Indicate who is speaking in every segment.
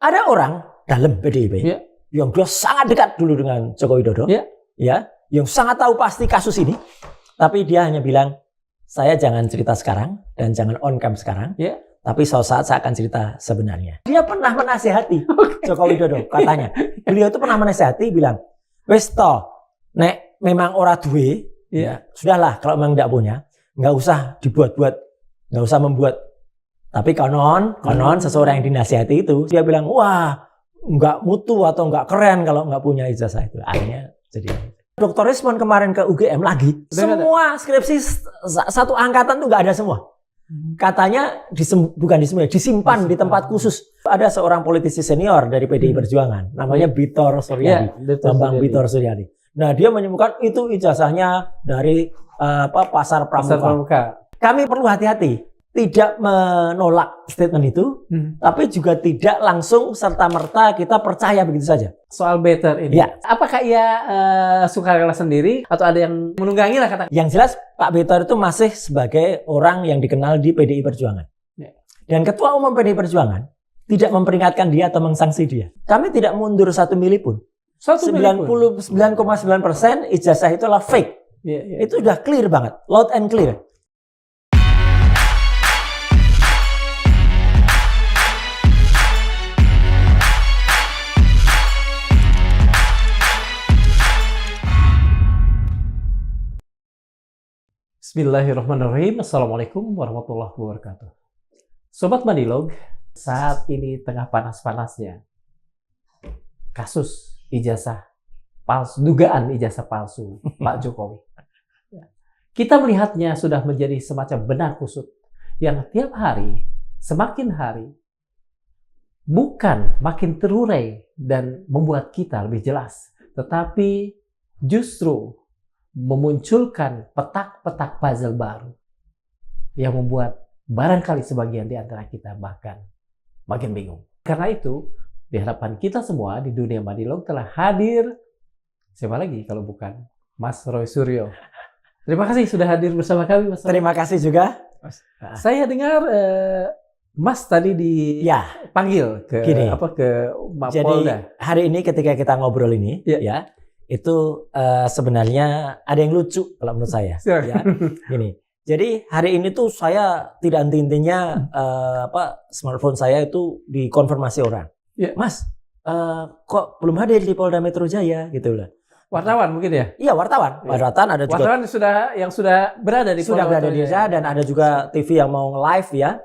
Speaker 1: Ada orang dalam PDIP yang dia sangat dekat dulu dengan Joko Widodo, ya, yang sangat tahu pasti kasus ini, tapi dia hanya bilang, saya jangan cerita sekarang dan jangan on cam sekarang, tapi suatu saat saya akan cerita sebenarnya. Dia pernah menasihati Joko Widodo, katanya. Beliau itu pernah menasihati, bilang, wes toh, nek memang ora duwe, ya sudahlah kalau memang tidak punya, nggak usah dibuat-buat, nggak usah membuat. Tapi konon seseorang yang dinasihati itu, dia bilang, wah, nggak mutu atau nggak keren kalau nggak punya ijazah itu. Akhirnya jadi. Dr. Rismon kemarin ke UGM lagi, semua skripsi satu angkatan tuh nggak ada semua. Katanya disimpan di tempat khusus. Ada seorang politisi senior dari PDI Perjuangan, namanya Bitor Suryadi, Bambang Bitor Suryadi. Nah, dia menyebutkan itu ijazahnya dari Pasar Pramuka. Kami perlu hati-hati. Tidak menolak statement itu, tapi juga tidak langsung serta-merta kita percaya begitu saja.
Speaker 2: Soal better ini, apakah ia sukarela sendiri atau ada yang menunggangi lah kata?
Speaker 1: Yang jelas Pak Better itu masih sebagai orang yang dikenal di PDI Perjuangan. Dan Ketua Umum PDI Perjuangan tidak memperingatkan dia atau mengsanksi dia. Kami tidak mundur 1 mili pun. 99,9% ijazah itu adalah fake. Itu sudah clear banget, loud and clear.
Speaker 2: Bismillahirrahmanirrahim. Assalamualaikum warahmatullahi wabarakatuh. Sobat Madilog, saat ini tengah panas-panasnya kasus ijazah palsu, dugaan ijazah palsu Pak Jokowi. Kita melihatnya sudah menjadi semacam benang kusut yang tiap hari, semakin hari, bukan makin terurai dan membuat kita lebih jelas, tetapi justru memunculkan petak-petak puzzle baru yang membuat barangkali sebagian di antara kita bahkan makin bingung. Karena itu, di hadapan kita semua di dunia Madilog telah hadir, siapa lagi kalau bukan Mas Roy Suryo. Terima kasih sudah hadir bersama kami, Mas.
Speaker 1: Terima kasih juga.
Speaker 2: Saya dengar Mas tadi dipanggil ke Mapolda.
Speaker 1: Jadi hari ini ketika kita ngobrol ini, itu sebenarnya ada yang lucu kalau menurut saya. Ya, gini. Jadi hari ini tuh saya tidak henti-hentinya smartphone saya itu dikonfirmasi orang. Mas, kok belum hadir di Polda Metro Jaya gitu loh.
Speaker 2: Wartawan mungkin ya?
Speaker 1: Iya, wartawan. Wartawan ada juga.
Speaker 2: Wartawan yang sudah berada di
Speaker 1: Polda berada di Jaya dan ada juga TV yang mau nge-live ya.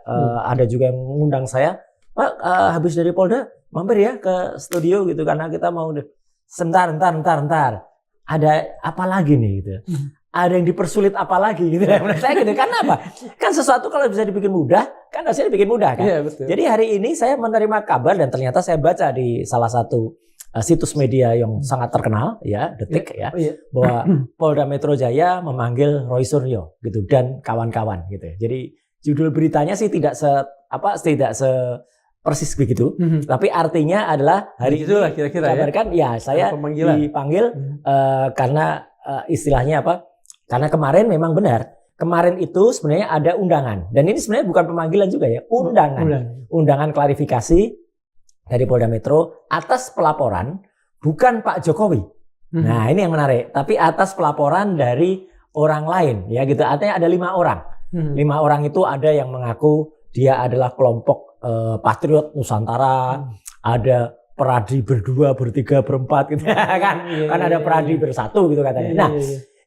Speaker 1: Ada juga yang mengundang saya. Pak, habis dari Polda mampir ya ke studio gitu karena kita mau Sebentar. Ada apa lagi nih gitu. Ada yang dipersulit apa lagi gitu. Menurut saya gitu. Karena apa? Kan sesuatu kalau bisa dibikin mudah, kan harusnya dibikin mudah kan.
Speaker 2: Betul.
Speaker 1: Jadi hari ini saya menerima kabar dan ternyata saya baca di salah satu situs media yang sangat terkenal ya, Detik bahwa Polda Metro Jaya memanggil Roy Suryo gitu dan kawan-kawan gitu. Jadi judul beritanya sih tidak persis begitu, tapi artinya adalah hari ini
Speaker 2: kira-kira
Speaker 1: kabarkan saya dipanggil karena istilahnya apa? Karena kemarin memang benar. Kemarin itu sebenarnya ada undangan dan ini sebenarnya bukan pemanggilan juga ya, undangan klarifikasi dari Polda Metro atas pelaporan bukan Pak Jokowi. Nah, ini yang menarik, tapi atas pelaporan dari orang lain ya gitu. Artinya ada 5 orang. 5 orang itu ada yang mengaku dia adalah kelompok Patriot Nusantara, ada Peradi berdua, bertiga, berempat gitu kan. Kan ada Peradi bersatu gitu katanya.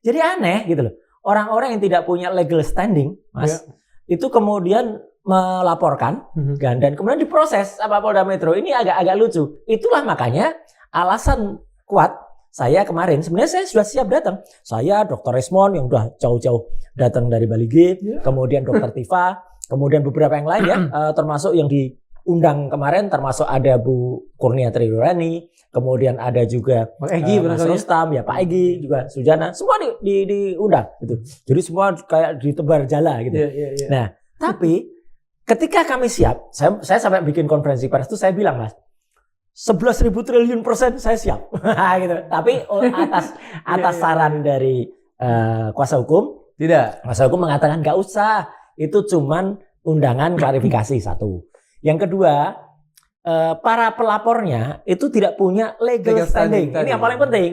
Speaker 1: Jadi aneh gitu loh. Orang-orang yang tidak punya legal standing, Mas, itu kemudian melaporkan dan kemudian diproses sama Polda Metro. Ini agak lucu. Itulah makanya alasan kuat saya kemarin sebenarnya saya sudah siap datang. Saya Dr. Rismon yang udah jauh-jauh datang dari Bali G, kemudian Dr. Tifa, kemudian beberapa yang lain ya, termasuk yang diundang kemarin, termasuk ada Bu Kurnia Triurani, kemudian ada juga
Speaker 2: Pak Egy,
Speaker 1: Mas Rustam, ya Pak Egy juga Sujana, semua diundang gitu. Jadi semua kayak ditebar jala gitu. Nah, tapi ketika kami siap, saya sampai bikin konferensi pers itu saya bilang, Mas, 11.000 triliun % saya siap, gitu. Tapi atas saran dari kuasa hukum, kuasa hukum mengatakan nggak usah. Itu cuman undangan klarifikasi satu. Yang kedua, para pelapornya itu tidak punya legal standing. Ini yang paling penting.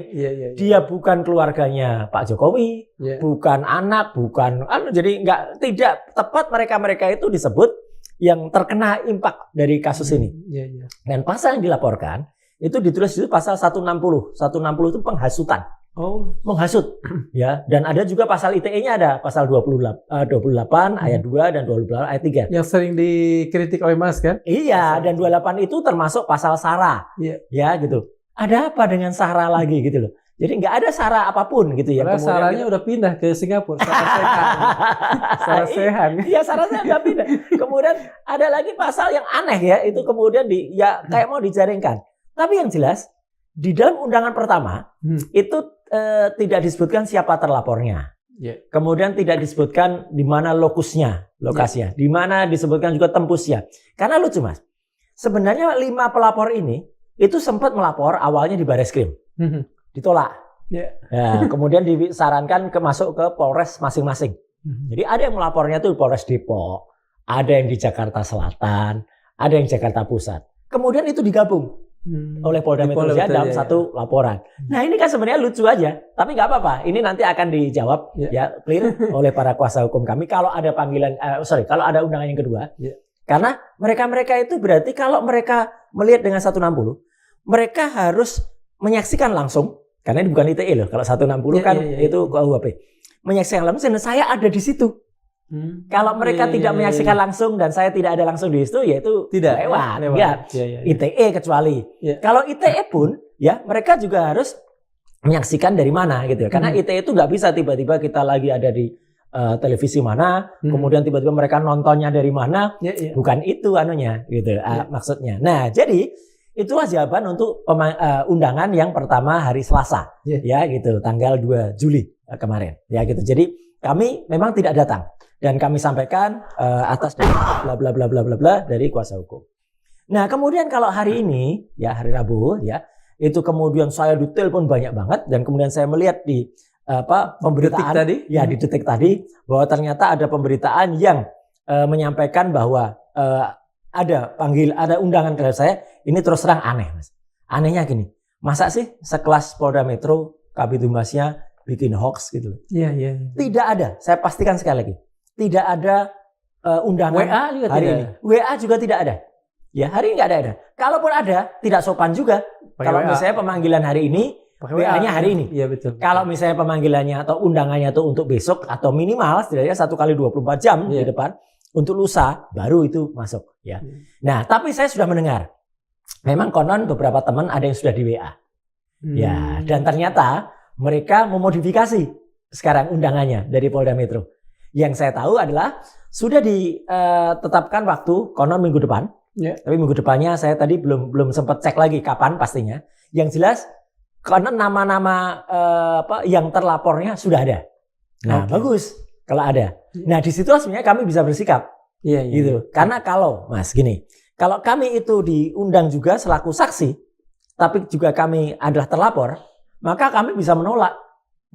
Speaker 1: Dia bukan keluarganya Pak Jokowi, bukan anak, bukan jadi tidak tepat mereka itu disebut yang terkena impak dari kasus ini. Dan pasal yang dilaporkan itu ditulis itu pasal 160. 160 itu penghasutan. Menghasut ya, dan ada juga pasal ITE-nya ada pasal 28 ayat 2 dan 28 ayat 3.
Speaker 2: Yang sering dikritik oleh Mas kan?
Speaker 1: Iya, dan 28 itu termasuk pasal SARA. Ya gitu. Ada apa dengan SARA lagi gitu loh. Jadi nggak ada SARA apapun gitu ya.
Speaker 2: Karena SARA-nya udah pindah ke Singapura. SARA Sehan.
Speaker 1: Iya, SARA Sehan udah pindah. Kemudian ada lagi pasal yang aneh ya, itu kemudian kayak mau dijaringkan. Tapi yang jelas di dalam undangan pertama itu tidak disebutkan siapa terlapornya. Kemudian tidak disebutkan di mana lokasinya, di mana disebutkan juga tembusnya. Karena lucu Mas, sebenarnya 5 pelapor ini itu sempat melapor awalnya di Bareskrim, ditolak. Ya, kemudian disarankan masuk ke Polres masing-masing. Jadi ada yang melapornya tuh Polres Depok, ada yang di Jakarta Selatan, ada yang Jakarta Pusat. Kemudian itu digabung oleh Polda Metro Jaya dalam satu laporan. Nah ini kan sebenarnya lucu aja, tapi nggak apa-apa. Ini nanti akan dijawab ya clear oleh para kuasa hukum kami kalau ada panggilan, kalau ada undangan yang kedua. Karena mereka itu berarti kalau mereka melihat dengan 160, mereka harus menyaksikan langsung. Karena ini bukan ITE loh. Kalau 160 kan itu KUHP. Menyaksikan langsung dan saya ada di situ. Kalau mereka tidak menyaksikan langsung dan saya tidak ada langsung di situ, yaitu tidak lewat. ITE kecuali. Kalau ITE pun, ya mereka juga harus menyaksikan dari mana gitu. Karena ITE itu nggak bisa tiba-tiba kita lagi ada di televisi mana, kemudian tiba-tiba mereka nontonnya dari mana. Bukan itu anunya, gitu maksudnya. Nah, jadi itulah jawaban untuk undangan yang pertama hari Selasa, ya gitu, tanggal 2 Juli kemarin, ya gitu. Jadi kami memang tidak datang. Dan kami sampaikan atas bla bla bla bla bla bla dari kuasa hukum. Nah kemudian kalau hari ini ya hari Rabu ya itu kemudian saya ditelepon banyak banget dan kemudian saya melihat di pemberitaan tadi ya di Detik tadi bahwa ternyata ada pemberitaan yang menyampaikan bahwa ada undangan terhadap saya. Ini terus terang aneh Mas. Anehnya gini, masa sih sekelas Polda Metro Kabid Humasnya bikin hoax gitu loh. Tidak ada, saya pastikan sekali lagi. Tidak ada undangan
Speaker 2: WA juga
Speaker 1: hari ini. WA juga tidak ada. Ya, hari ini nggak ada. Kalaupun ada, tidak sopan juga. Kalau misalnya pemanggilan hari ini, WA-nya hari ini.
Speaker 2: Iya betul.
Speaker 1: Kalau misalnya pemanggilannya atau undangannya itu untuk besok atau minimal setidaknya 1 kali 24 jam di depan untuk lusa baru itu masuk. Ya. Nah, tapi saya sudah mendengar. Memang konon beberapa teman ada yang sudah di WA. Ya, dan ternyata mereka memodifikasi sekarang undangannya dari Polda Metro. Yang saya tahu adalah sudah ditetapkan waktu konon minggu depan. Tapi minggu depannya saya tadi belum sempat cek lagi kapan pastinya. Yang jelas konon nama-nama yang terlapornya sudah ada. Nah, bagus kalau ada. Nah, di situ sebenarnya kami bisa bersikap. Gitu. Karena kalau Mas gini, kalau kami itu diundang juga selaku saksi, tapi juga kami adalah terlapor, maka kami bisa menolak.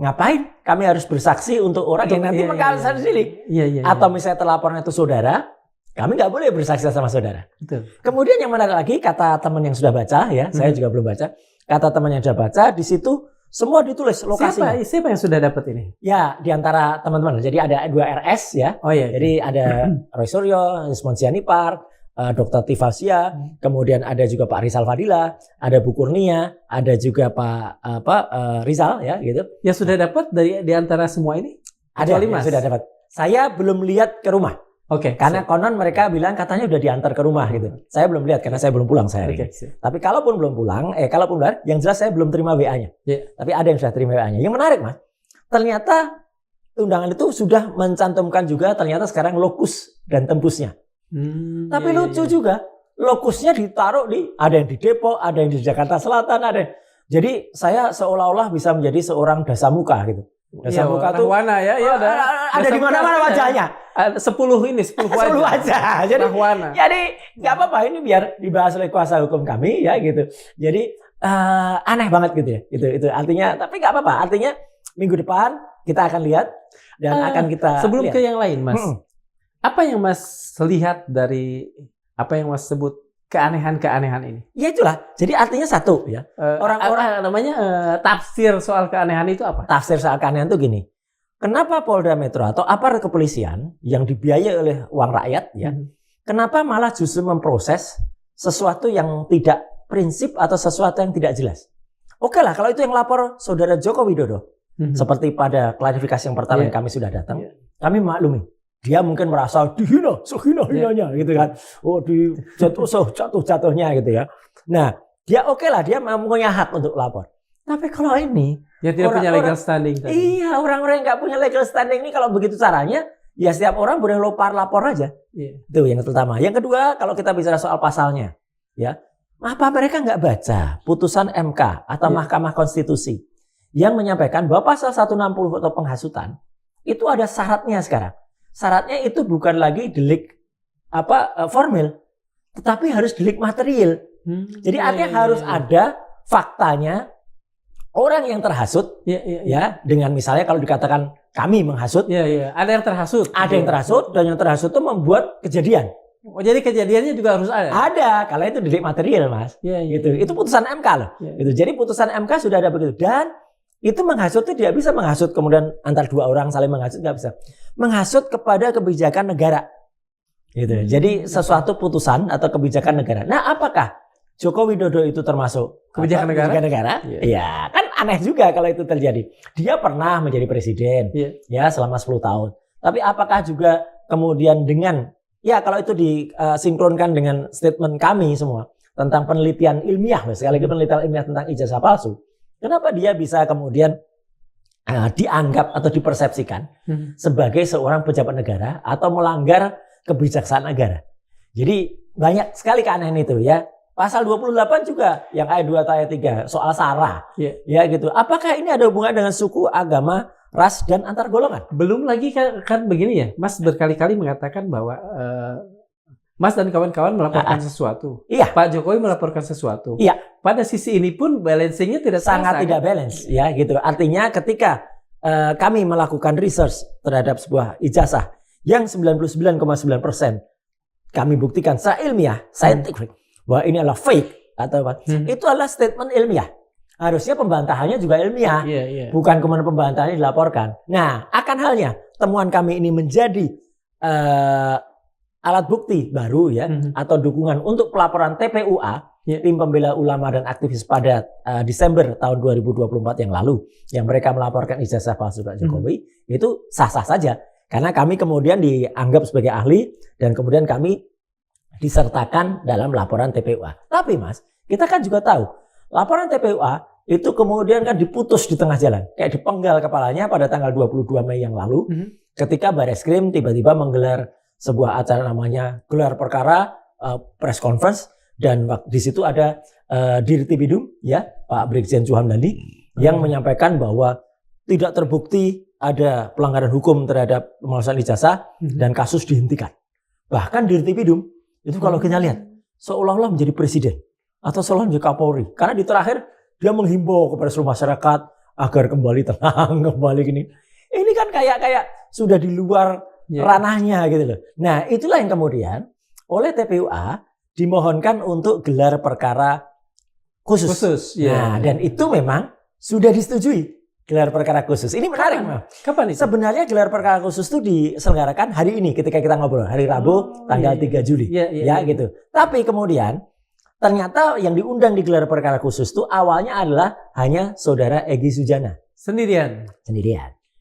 Speaker 1: Ngapain kami harus bersaksi untuk orang yang nanti mengkalah sendiri? Atau misalnya terlapornya itu saudara, kami nggak boleh bersaksi sama saudara.
Speaker 2: Betul.
Speaker 1: Kemudian yang menarik lagi, kata teman yang sudah baca, ya saya juga belum baca, kata teman yang sudah baca, di situ semua ditulis lokasinya.
Speaker 2: Siapa yang sudah dapat ini?
Speaker 1: Ya, di antara teman-teman. Jadi ada 2 RS ya. Jadi ada Roy Suryo, Ismon Sianipar, Dr. Tifasia, kemudian ada juga Pak Rizal Fadila, ada Bu Kurnia, ada juga Pak Rizal ya gitu.
Speaker 2: Ya sudah dapat di antara semua ini?
Speaker 1: Ada yang sudah dapat. Saya belum lihat ke rumah. Karena konon mereka bilang katanya udah diantar ke rumah gitu. Saya belum lihat karena saya belum pulang saya. Tapi kalaupun belum pulang, yang jelas saya belum terima WA-nya. Tapi ada yang sudah terima WA-nya. Yang menarik Mas, ternyata undangan itu sudah mencantumkan juga ternyata sekarang lokus dan tembusnya. Tapi lucu juga, lokusnya ditaruh ada yang di Depok, ada yang di Jakarta Selatan, jadi saya seolah-olah bisa menjadi seorang dasamuka gitu. Dasamuka tuh
Speaker 2: Rahwana ya,
Speaker 1: ada di mana-mana wajahnya.
Speaker 2: 10 wajah.
Speaker 1: Jadi nggak apa-apa ini biar dibahas oleh kuasa hukum kami ya gitu. Jadi aneh banget gitu ya. Itu artinya, tapi nggak apa-apa. Artinya minggu depan kita akan lihat dan akan kita
Speaker 2: sebelum
Speaker 1: lihat.
Speaker 2: Ke yang lain Mas. Apa yang Mas lihat dari apa yang Mas sebut keanehan-keanehan ini?
Speaker 1: Ya itulah. Jadi artinya satu ya.
Speaker 2: Orang-orang tafsir soal keanehan itu apa?
Speaker 1: Tafsir soal keanehan itu gini. Kenapa Polda Metro atau aparat kepolisian yang dibiayai oleh uang rakyat ya, kenapa malah justru memproses sesuatu yang tidak prinsip atau sesuatu yang tidak jelas? Oke lah, kalau itu yang lapor Saudara Joko Widodo, seperti pada klarifikasi yang pertama yang kami sudah datang, kami maklumi. Dia mungkin merasa dihina, sehina-hinanya gitu kan. Oh, jatuh-jatuhnya gitu ya. Nah, dia oke lah, dia punya hak untuk lapor. Tapi kalau ini
Speaker 2: ya tidak punya legal standing tadi.
Speaker 1: Iya, orang-orang yang nggak punya legal standing ini kalau begitu caranya, ya setiap orang boleh lapor aja. Itu yang pertama. Yang kedua, kalau kita bicara soal pasalnya, ya, apa mereka nggak baca putusan MK atau Mahkamah Konstitusi yang menyampaikan bahwa pasal 160 atau penghasutan itu ada syaratnya sekarang. Syaratnya itu bukan lagi delik formil, tetapi harus delik material. Jadi artinya harus ada faktanya. Orang yang terhasut, ya dengan misalnya kalau dikatakan kami menghasut,
Speaker 2: ada yang terhasut,
Speaker 1: yang terhasut dan yang terhasut itu membuat kejadian.
Speaker 2: Oh, jadi kejadiannya juga harus ada.
Speaker 1: Ada, kalau itu delik material, Mas. Gitu. Itu putusan MK loh. Gitu. Jadi putusan MK sudah ada begitu dan itu menghasut itu tidak bisa menghasut kemudian antar dua orang saling menghasut, nggak bisa. Menghasut kepada kebijakan negara. Gitu. Jadi sesuatu putusan atau kebijakan negara. Nah, apakah Joko Widodo itu termasuk
Speaker 2: kebijakan negara?
Speaker 1: Iya, kan aneh juga kalau itu terjadi. Dia pernah menjadi presiden, ya selama 10 tahun. Tapi apakah juga kemudian dengan, ya kalau itu disinkronkan dengan statement kami semua tentang penelitian ilmiah, sekali lagi penelitian ilmiah tentang ijazah palsu. Kenapa dia bisa kemudian dianggap atau dipersepsikan sebagai seorang pejabat negara atau melanggar kebijaksanaan negara? Jadi banyak sekali keanehan itu ya. Pasal 28 juga yang ayat 2 atau ayat 3 soal sara. Ya gitu. Apakah ini ada hubungan dengan suku, agama, ras dan antar golongan?
Speaker 2: Belum lagi kan begini ya. Mas berkali-kali mengatakan bahwa Mas dan kawan-kawan melaporkan sesuatu. Pak Jokowi melaporkan sesuatu. Pada sisi ini pun balancingnya
Speaker 1: sangat tidak balance ya gitu. Artinya ketika kami melakukan research terhadap sebuah ijazah yang 99,9% kami buktikan secara ilmiah, scientific, bahwa ini adalah fake atau apa? Itu adalah statement ilmiah. Harusnya pembantahannya juga ilmiah, bukan kemudian pembantahannya dilaporkan. Nah, akan halnya temuan kami ini menjadi alat bukti baru ya, atau dukungan untuk pelaporan TPUA, tim pembela ulama dan aktivis pada Desember tahun 2024 yang lalu, yang mereka melaporkan ijazah palsu Pak Jokowi, itu sah-sah saja. Karena kami kemudian dianggap sebagai ahli dan kemudian kami disertakan dalam laporan TPUA. Tapi Mas, kita kan juga tahu laporan TPUA itu kemudian kan diputus di tengah jalan. Kayak dipenggal kepalanya pada tanggal 22 Mei yang lalu ketika Bareskrim tiba-tiba menggelar sebuah acara namanya gelar perkara press conference dan di situ ada Dirtipidum ya Pak Brigjen Suhamdani yang menyampaikan bahwa tidak terbukti ada pelanggaran hukum terhadap pemalsuan ijazah dan kasus dihentikan. Bahkan Dirtipidum itu kalau kita lihat seolah-olah menjadi presiden atau seolah menjadi Kapolri. Karena di terakhir dia menghimbau kepada seluruh masyarakat agar kembali tenang, kembali gini. Ini kan kayak sudah di luar ranahnya gitu loh. Nah, itulah yang kemudian oleh TPUA dimohonkan untuk gelar perkara khusus. Nah, dan itu memang sudah disetujui. Gelar perkara khusus. Ini menarik.
Speaker 2: Kapan itu?
Speaker 1: Sebenarnya gelar perkara khusus itu diselenggarakan hari ini ketika kita ngobrol. Hari Rabu tanggal 3 Juli. Gitu. Tapi kemudian ternyata yang diundang di gelar perkara khusus itu awalnya adalah hanya Saudara Egy Sujana.
Speaker 2: Sendirian.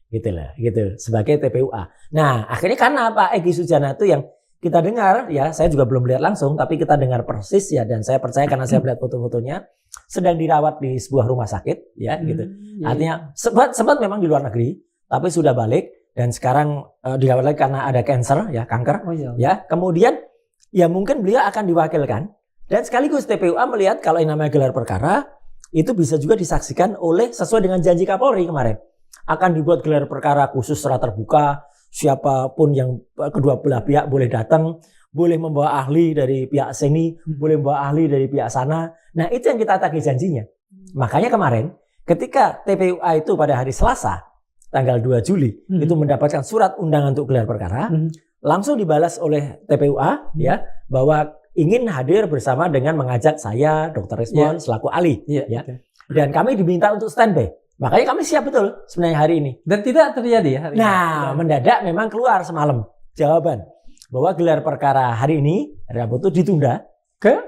Speaker 1: Gitu loh. Gitu. Sebagai TPUA. Nah akhirnya karena Pak Egy Sujana itu yang kita dengar ya, saya juga belum lihat langsung, tapi kita dengar persis ya, dan saya percaya karena saya melihat foto-fotonya sedang dirawat di sebuah rumah sakit ya gitu. Artinya sempat memang di luar negeri, tapi sudah balik dan sekarang dirawat lagi karena ada kanker ya, kanker. Ya, kemudian ya mungkin beliau akan diwakilkan dan sekaligus TPUA melihat kalau yang namanya gelar perkara itu bisa juga disaksikan oleh sesuai dengan janji Kapolri kemarin. Akan dibuat gelar perkara khusus secara terbuka. Siapapun yang kedua belah pihak boleh datang, boleh membawa ahli dari pihak sini, boleh membawa ahli dari pihak sana. Nah itu yang kita tagih janjinya. Makanya kemarin ketika TPUA itu pada hari Selasa tanggal 2 Juli itu mendapatkan surat undangan untuk gelar perkara, langsung dibalas oleh TPUA ya bahwa ingin hadir bersama dengan mengajak saya, Dr. Resmond, selaku ahli. Ya.
Speaker 2: Okay.
Speaker 1: Dan kami diminta untuk standby. Makanya kami siap betul sebenarnya hari ini.
Speaker 2: Dan tidak terjadi ya hari ini?
Speaker 1: Nah, mendadak memang keluar semalam jawaban bahwa gelar perkara hari ini, hari Rabu itu ditunda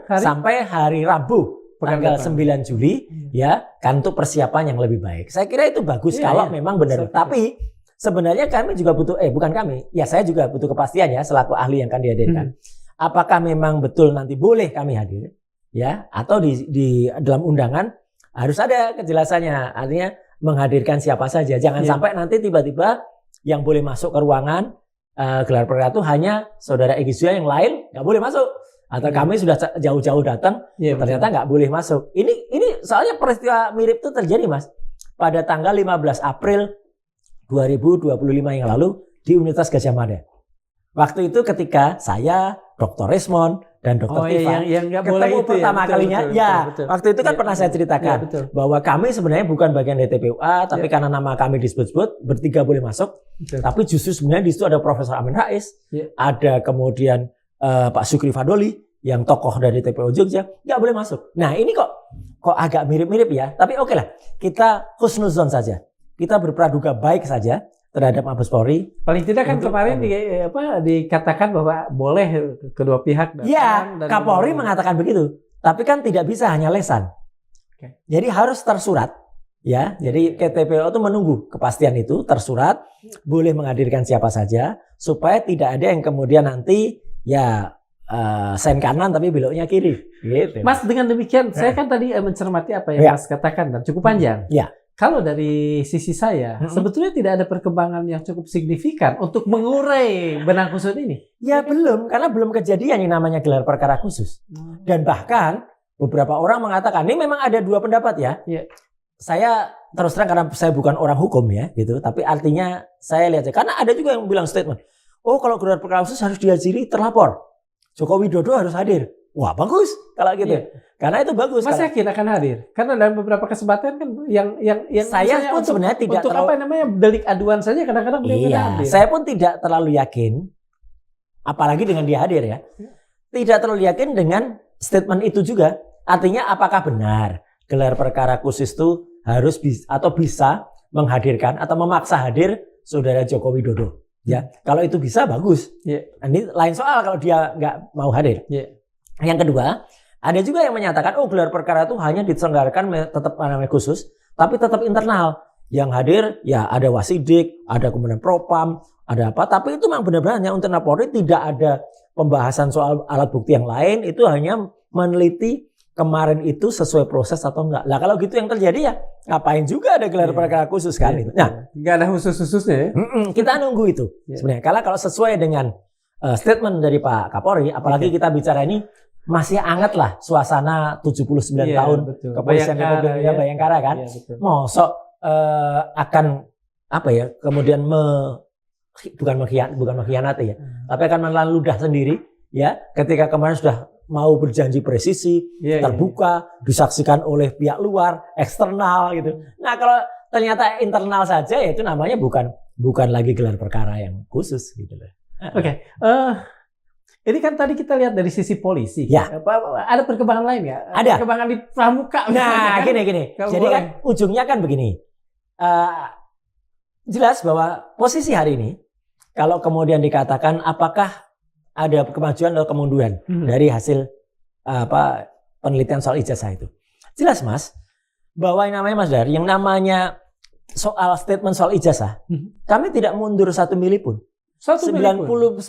Speaker 1: sampai hari Rabu. Tanggal 9 Juli ya kan untuk persiapan yang lebih baik. Saya kira itu bagus kalau memang benar. Tapi sebenarnya kami juga butuh bukan kami. Ya saya juga butuh kepastian ya selaku ahli yang akan dihadirkan. Apakah memang betul nanti boleh kami hadir ya atau di dalam undangan harus ada kejelasannya. Artinya menghadirkan siapa saja. Jangan sampai nanti tiba-tiba yang boleh masuk ke ruangan gelar perkara itu hanya saudara Egy Sujana, yang lain nggak boleh masuk. Atau kami sudah jauh-jauh datang, ternyata nggak boleh masuk. Ini soalnya peristiwa mirip itu terjadi, Mas. Pada tanggal 15 April 2025 yang lalu di Universitas Gadjah Mada. Waktu itu ketika saya, Dr. Resmond, dan Dr. Tifa
Speaker 2: yang
Speaker 1: ketemu pertama kalinya. Betul. Waktu itu kan pernah saya ceritakan bahwa kami sebenarnya bukan bagian dari TPUA, tapi karena nama kami disebut-sebut, bertiga boleh masuk. Tapi justru sebenarnya di situ ada Profesor Amin Rais, ada kemudian Pak Sukri Fadoli yang tokoh dari TPO Jogja nggak boleh masuk. Nah ini kok agak mirip-mirip ya. Tapi oke lah, kita husnuzon saja. Kita berpraduga baik saja terhadap Mabes Polri.
Speaker 2: Paling tidak kan kemarin dikatakan bahwa boleh kedua pihak datang.
Speaker 1: Ya, Kapolri mengatakan begitu. Tapi kan tidak bisa hanya lesan. Jadi harus tersurat. Ya, jadi TPO itu menunggu kepastian itu tersurat, boleh menghadirkan siapa saja supaya tidak ada yang kemudian nanti sen kanan tapi beloknya kiri. Gitu.
Speaker 2: Mas, dengan demikian saya kan tadi mencermati apa yang Mas katakan dan cukup panjang. Kalau dari sisi saya, sebetulnya tidak ada perkembangan yang cukup signifikan untuk mengurai benang kusut ini.
Speaker 1: Ya belum, karena belum kejadian yang namanya gelar perkara khusus. Dan bahkan beberapa orang mengatakan, ini memang ada dua pendapat ya. Saya terus terang karena saya bukan orang hukum ya, gitu. Tapi artinya saya lihat karena ada juga yang bilang statement, oh kalau gelar perkara khusus harus dihadiri terlapor. Joko Widodo harus hadir. Wah bagus kalau gitu. Karena itu bagus.
Speaker 2: Mas yakin akan hadir? Karena dalam beberapa kesempatan kan yang
Speaker 1: saya pun sebenarnya tidak
Speaker 2: untuk delik aduan saja kadang-kadang beliau hadir.
Speaker 1: Saya pun tidak terlalu yakin, apalagi dengan dia hadir ya. Tidak terlalu yakin dengan statement itu juga. Artinya apakah benar gelar perkara khusus itu harus bisa menghadirkan atau memaksa hadir saudara Joko Widodo? Ya, kalau itu bisa bagus. Ini lain soal kalau dia nggak mau hadir. Yang kedua, ada juga yang menyatakan oh gelar perkara itu hanya diselenggarakan tetap namanya khusus, tapi tetap internal. Yang hadir ya ada Wasidik, ada kemudian Propam, ada apa. Tapi itu memang benar-benar hanya untuk Polri, tidak ada pembahasan soal alat bukti yang lain. Itu hanya meneliti kemarin itu sesuai proses atau enggak. Lah kalau gitu yang terjadi ya ngapain juga ada gelar perkara khusus kan itu. Nah,
Speaker 2: nggak ada khusus-khususnya ya.
Speaker 1: Kita nunggu itu sebenarnya. Kalau sesuai dengan statement dari Pak Kapolri, apalagi kita bicara ini masih hangat lah suasana 79 tahun kepolisian Republik Indonesia Bayangkara kan. Mosok akan apa ya? Kemudian bukan mengkhianati ya, tapi akan menelan ludah sendiri ya ketika kemarin sudah mau berjanji presisi, terbuka, disaksikan oleh pihak luar, eksternal gitu. Nah kalau ternyata internal saja ya itu namanya bukan lagi gelar perkara yang khusus gitu loh.
Speaker 2: Oke. Ini kan tadi kita lihat dari sisi polisi. Ada perkembangan lain ya?
Speaker 1: Ada.
Speaker 2: Perkembangan di pramuka.
Speaker 1: Nah gini. Jadi kan ujungnya kan begini. Jelas bahwa posisi hari ini kalau kemudian dikatakan apakah ada kemajuan atau kemunduran dari hasil penelitian soal ijazah itu. Jelas Mas, bahwa yang namanya Mas Dar, yang namanya soal statement soal ijazah, kami tidak mundur 1 mili pun. 99,9%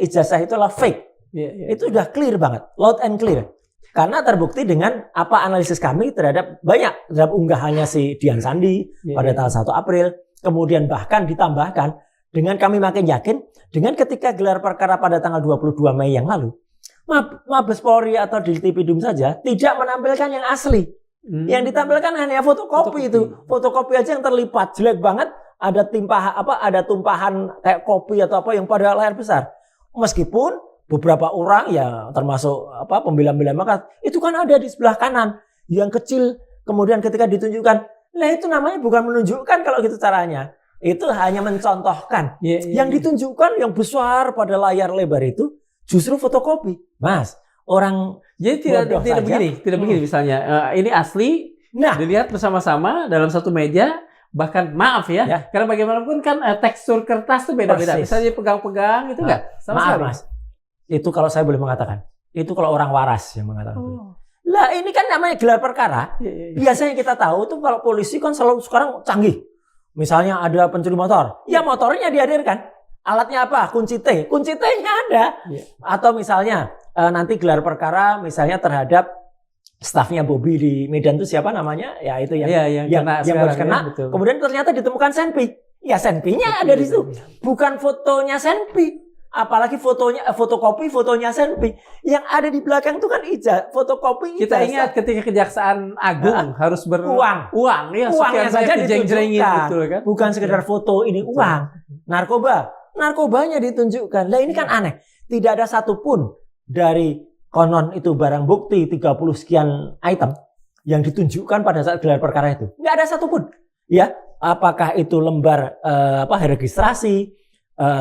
Speaker 1: ijazah itu adalah fake. Itu udah clear banget, loud and clear. Karena terbukti dengan apa analisis kami terhadap unggahannya si Dian Sandi pada tanggal 1 April, kemudian bahkan ditambahkan dengan kami makin yakin dengan ketika gelar perkara pada tanggal 22 Mei yang lalu, Mabes Polri atau Diltipidum saja tidak menampilkan yang asli. Yang ditampilkan hanya fotokopi itu. Fotokopi aja yang terlipat jelek banget, ada tumpahan kayak kopi atau apa yang pada layar besar. Meskipun beberapa orang ya termasuk pembela-pembela maka itu kan ada di sebelah kanan yang kecil, kemudian ketika ditunjukkan, nah itu namanya bukan menunjukkan kalau gitu caranya. Itu hanya mencontohkan. Yang ditunjukkan yang besar pada layar lebar itu justru fotokopi. Mas, orang
Speaker 2: Jadi tidak begini misalnya. Ini asli, dilihat bersama-sama dalam satu meja, bahkan maaf ya. Karena bagaimanapun kan tekstur kertas itu beda-beda. Misalnya pegang-pegang itu enggak sama
Speaker 1: maaf,
Speaker 2: sekali.
Speaker 1: Mas. Itu kalau saya boleh mengatakan, itu kalau orang waras yang mengatakan. Lah ini kan namanya gelar perkara. Biasanya kita tahu tuh kalau polisi kan selalu sekarang canggih. Misalnya ada pencuri motor, ya motornya dihadirkan. Alatnya apa? Kunci T. Kunci T-nya ada. Atau misalnya nanti gelar perkara misalnya terhadap stafnya Bobby di Medan itu siapa namanya? Ya itu yang harus kena. Ya, kemudian ternyata ditemukan senpi. Ya senpinya ada di situ. Bukan fotonya senpi. Apalagi fotokopinya senpi. Yang ada di belakang itu kan fotokopi.
Speaker 2: Kita ingat ketika Kejaksaan Agung harus
Speaker 1: uang ya, uangnya saja ditunjukkan. Betul, kan? Bukan sekedar foto ini uang. Narkobanya ditunjukkan. Lah ini kan aneh. Tidak ada satupun dari konon itu barang bukti 30 sekian item yang ditunjukkan pada saat gelar perkara itu. Nggak ada satupun. Ya, apakah itu lembar registrasi,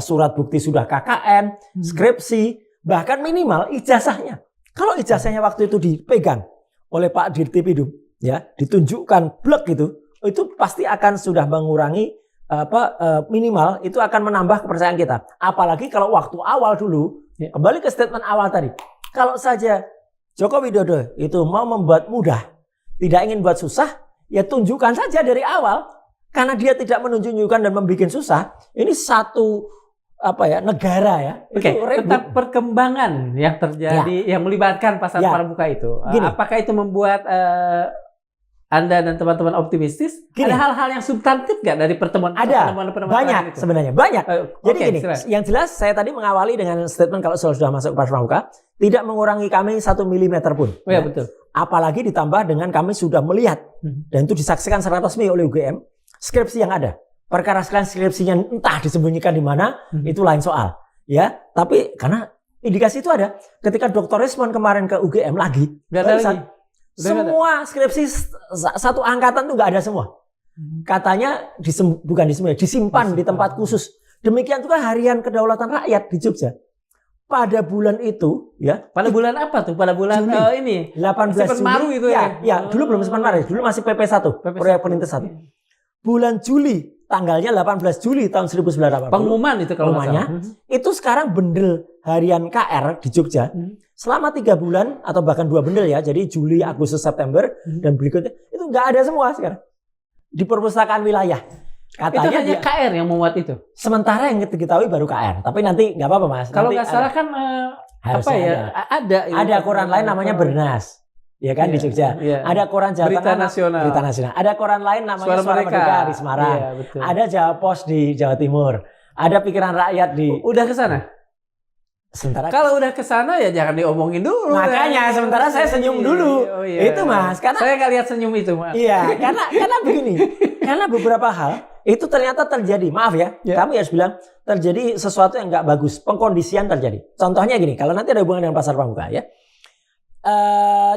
Speaker 1: surat bukti sudah KKN, skripsi, bahkan minimal ijazahnya. Kalau ijazahnya waktu itu dipegang oleh Pak Dirtipidum, ya, ditunjukkan blek itu pasti akan sudah mengurangi minimal itu akan menambah kepercayaan kita. Apalagi kalau waktu awal dulu, kembali ke statement awal tadi. Kalau saja Joko Widodo itu mau membuat mudah, tidak ingin buat susah, ya tunjukkan saja dari awal. Karena dia tidak menunjukkan dan membuat susah, ini satu negara ya.
Speaker 2: Oke, tentang perkembangan yang terjadi yang melibatkan pasar pramuka itu. Apakah itu membuat Anda dan teman-teman optimistis? Ada hal-hal yang substantif nggak dari pertemuan?
Speaker 1: Ada, banyak itu? Sebenarnya banyak. Jadi gini, yang jelas saya tadi mengawali dengan statement kalau sudah masuk pasar pramuka tidak mengurangi kami 1 milimeter pun.
Speaker 2: Oh ya betul.
Speaker 1: Apalagi ditambah dengan kami sudah melihat dan itu disaksikan secara resmi oleh UGM skripsi yang ada. Perkara sekalian skripsinya entah disembunyikan di mana itu lain soal. Ya, tapi karena indikasi itu ada. Ketika Dr. Resmond kemarin ke UGM lagi, semua skripsi satu angkatan itu nggak ada semua. Katanya disimpan di tempat khusus. Demikian juga harian kedaulatan rakyat di Jogja. Pada bulan itu, ya.
Speaker 2: Pada bulan apa tuh? Pada bulan
Speaker 1: Juli, 18 Juli.
Speaker 2: Maru itu
Speaker 1: ya. Dulu belum Sepen Maru, dulu masih PP1, proyek perintis 1. Bulan Juli, tanggalnya 18 Juli tahun 1980.
Speaker 2: Pengumuman itu kalau
Speaker 1: pengumumannya. Itu sekarang bendel harian KR di Jogja. Selama 3 bulan atau bahkan 2 bendel ya. Jadi Juli, Agustus, September dan berikutnya itu nggak ada semua sekarang. Di perpustakaan wilayah.
Speaker 2: Katanya itu hanya KR yang memuat itu.
Speaker 1: Sementara yang diketahui baru KR. Tapi nanti nggak apa-apa Mas.
Speaker 2: Kalau nggak salah kan
Speaker 1: ada koran lain namanya Bernas. Ya kan di Jogja. Ada koran Jawa
Speaker 2: Berita
Speaker 1: Tengah,
Speaker 2: Nasional.
Speaker 1: Berita Nasional. Ada koran lain namanya Suara Merdeka di Semarang. Ada Jawa Pos di Jawa Timur. Ada Pikiran Rakyat di.
Speaker 2: Udah ke sana? Kalau udah ke sana ya jangan diomongin dulu.
Speaker 1: Makanya sementara saya senyum dulu. Itu Mas, karena
Speaker 2: saya nggak lihat senyum itu, Mas.
Speaker 1: Iya, karena begini. Karena beberapa hal itu ternyata terjadi. Maaf ya, kami harus bilang terjadi sesuatu yang nggak bagus. Pengkondisian terjadi. Contohnya gini, kalau nanti ada hubungan dengan pasar pramuka ya.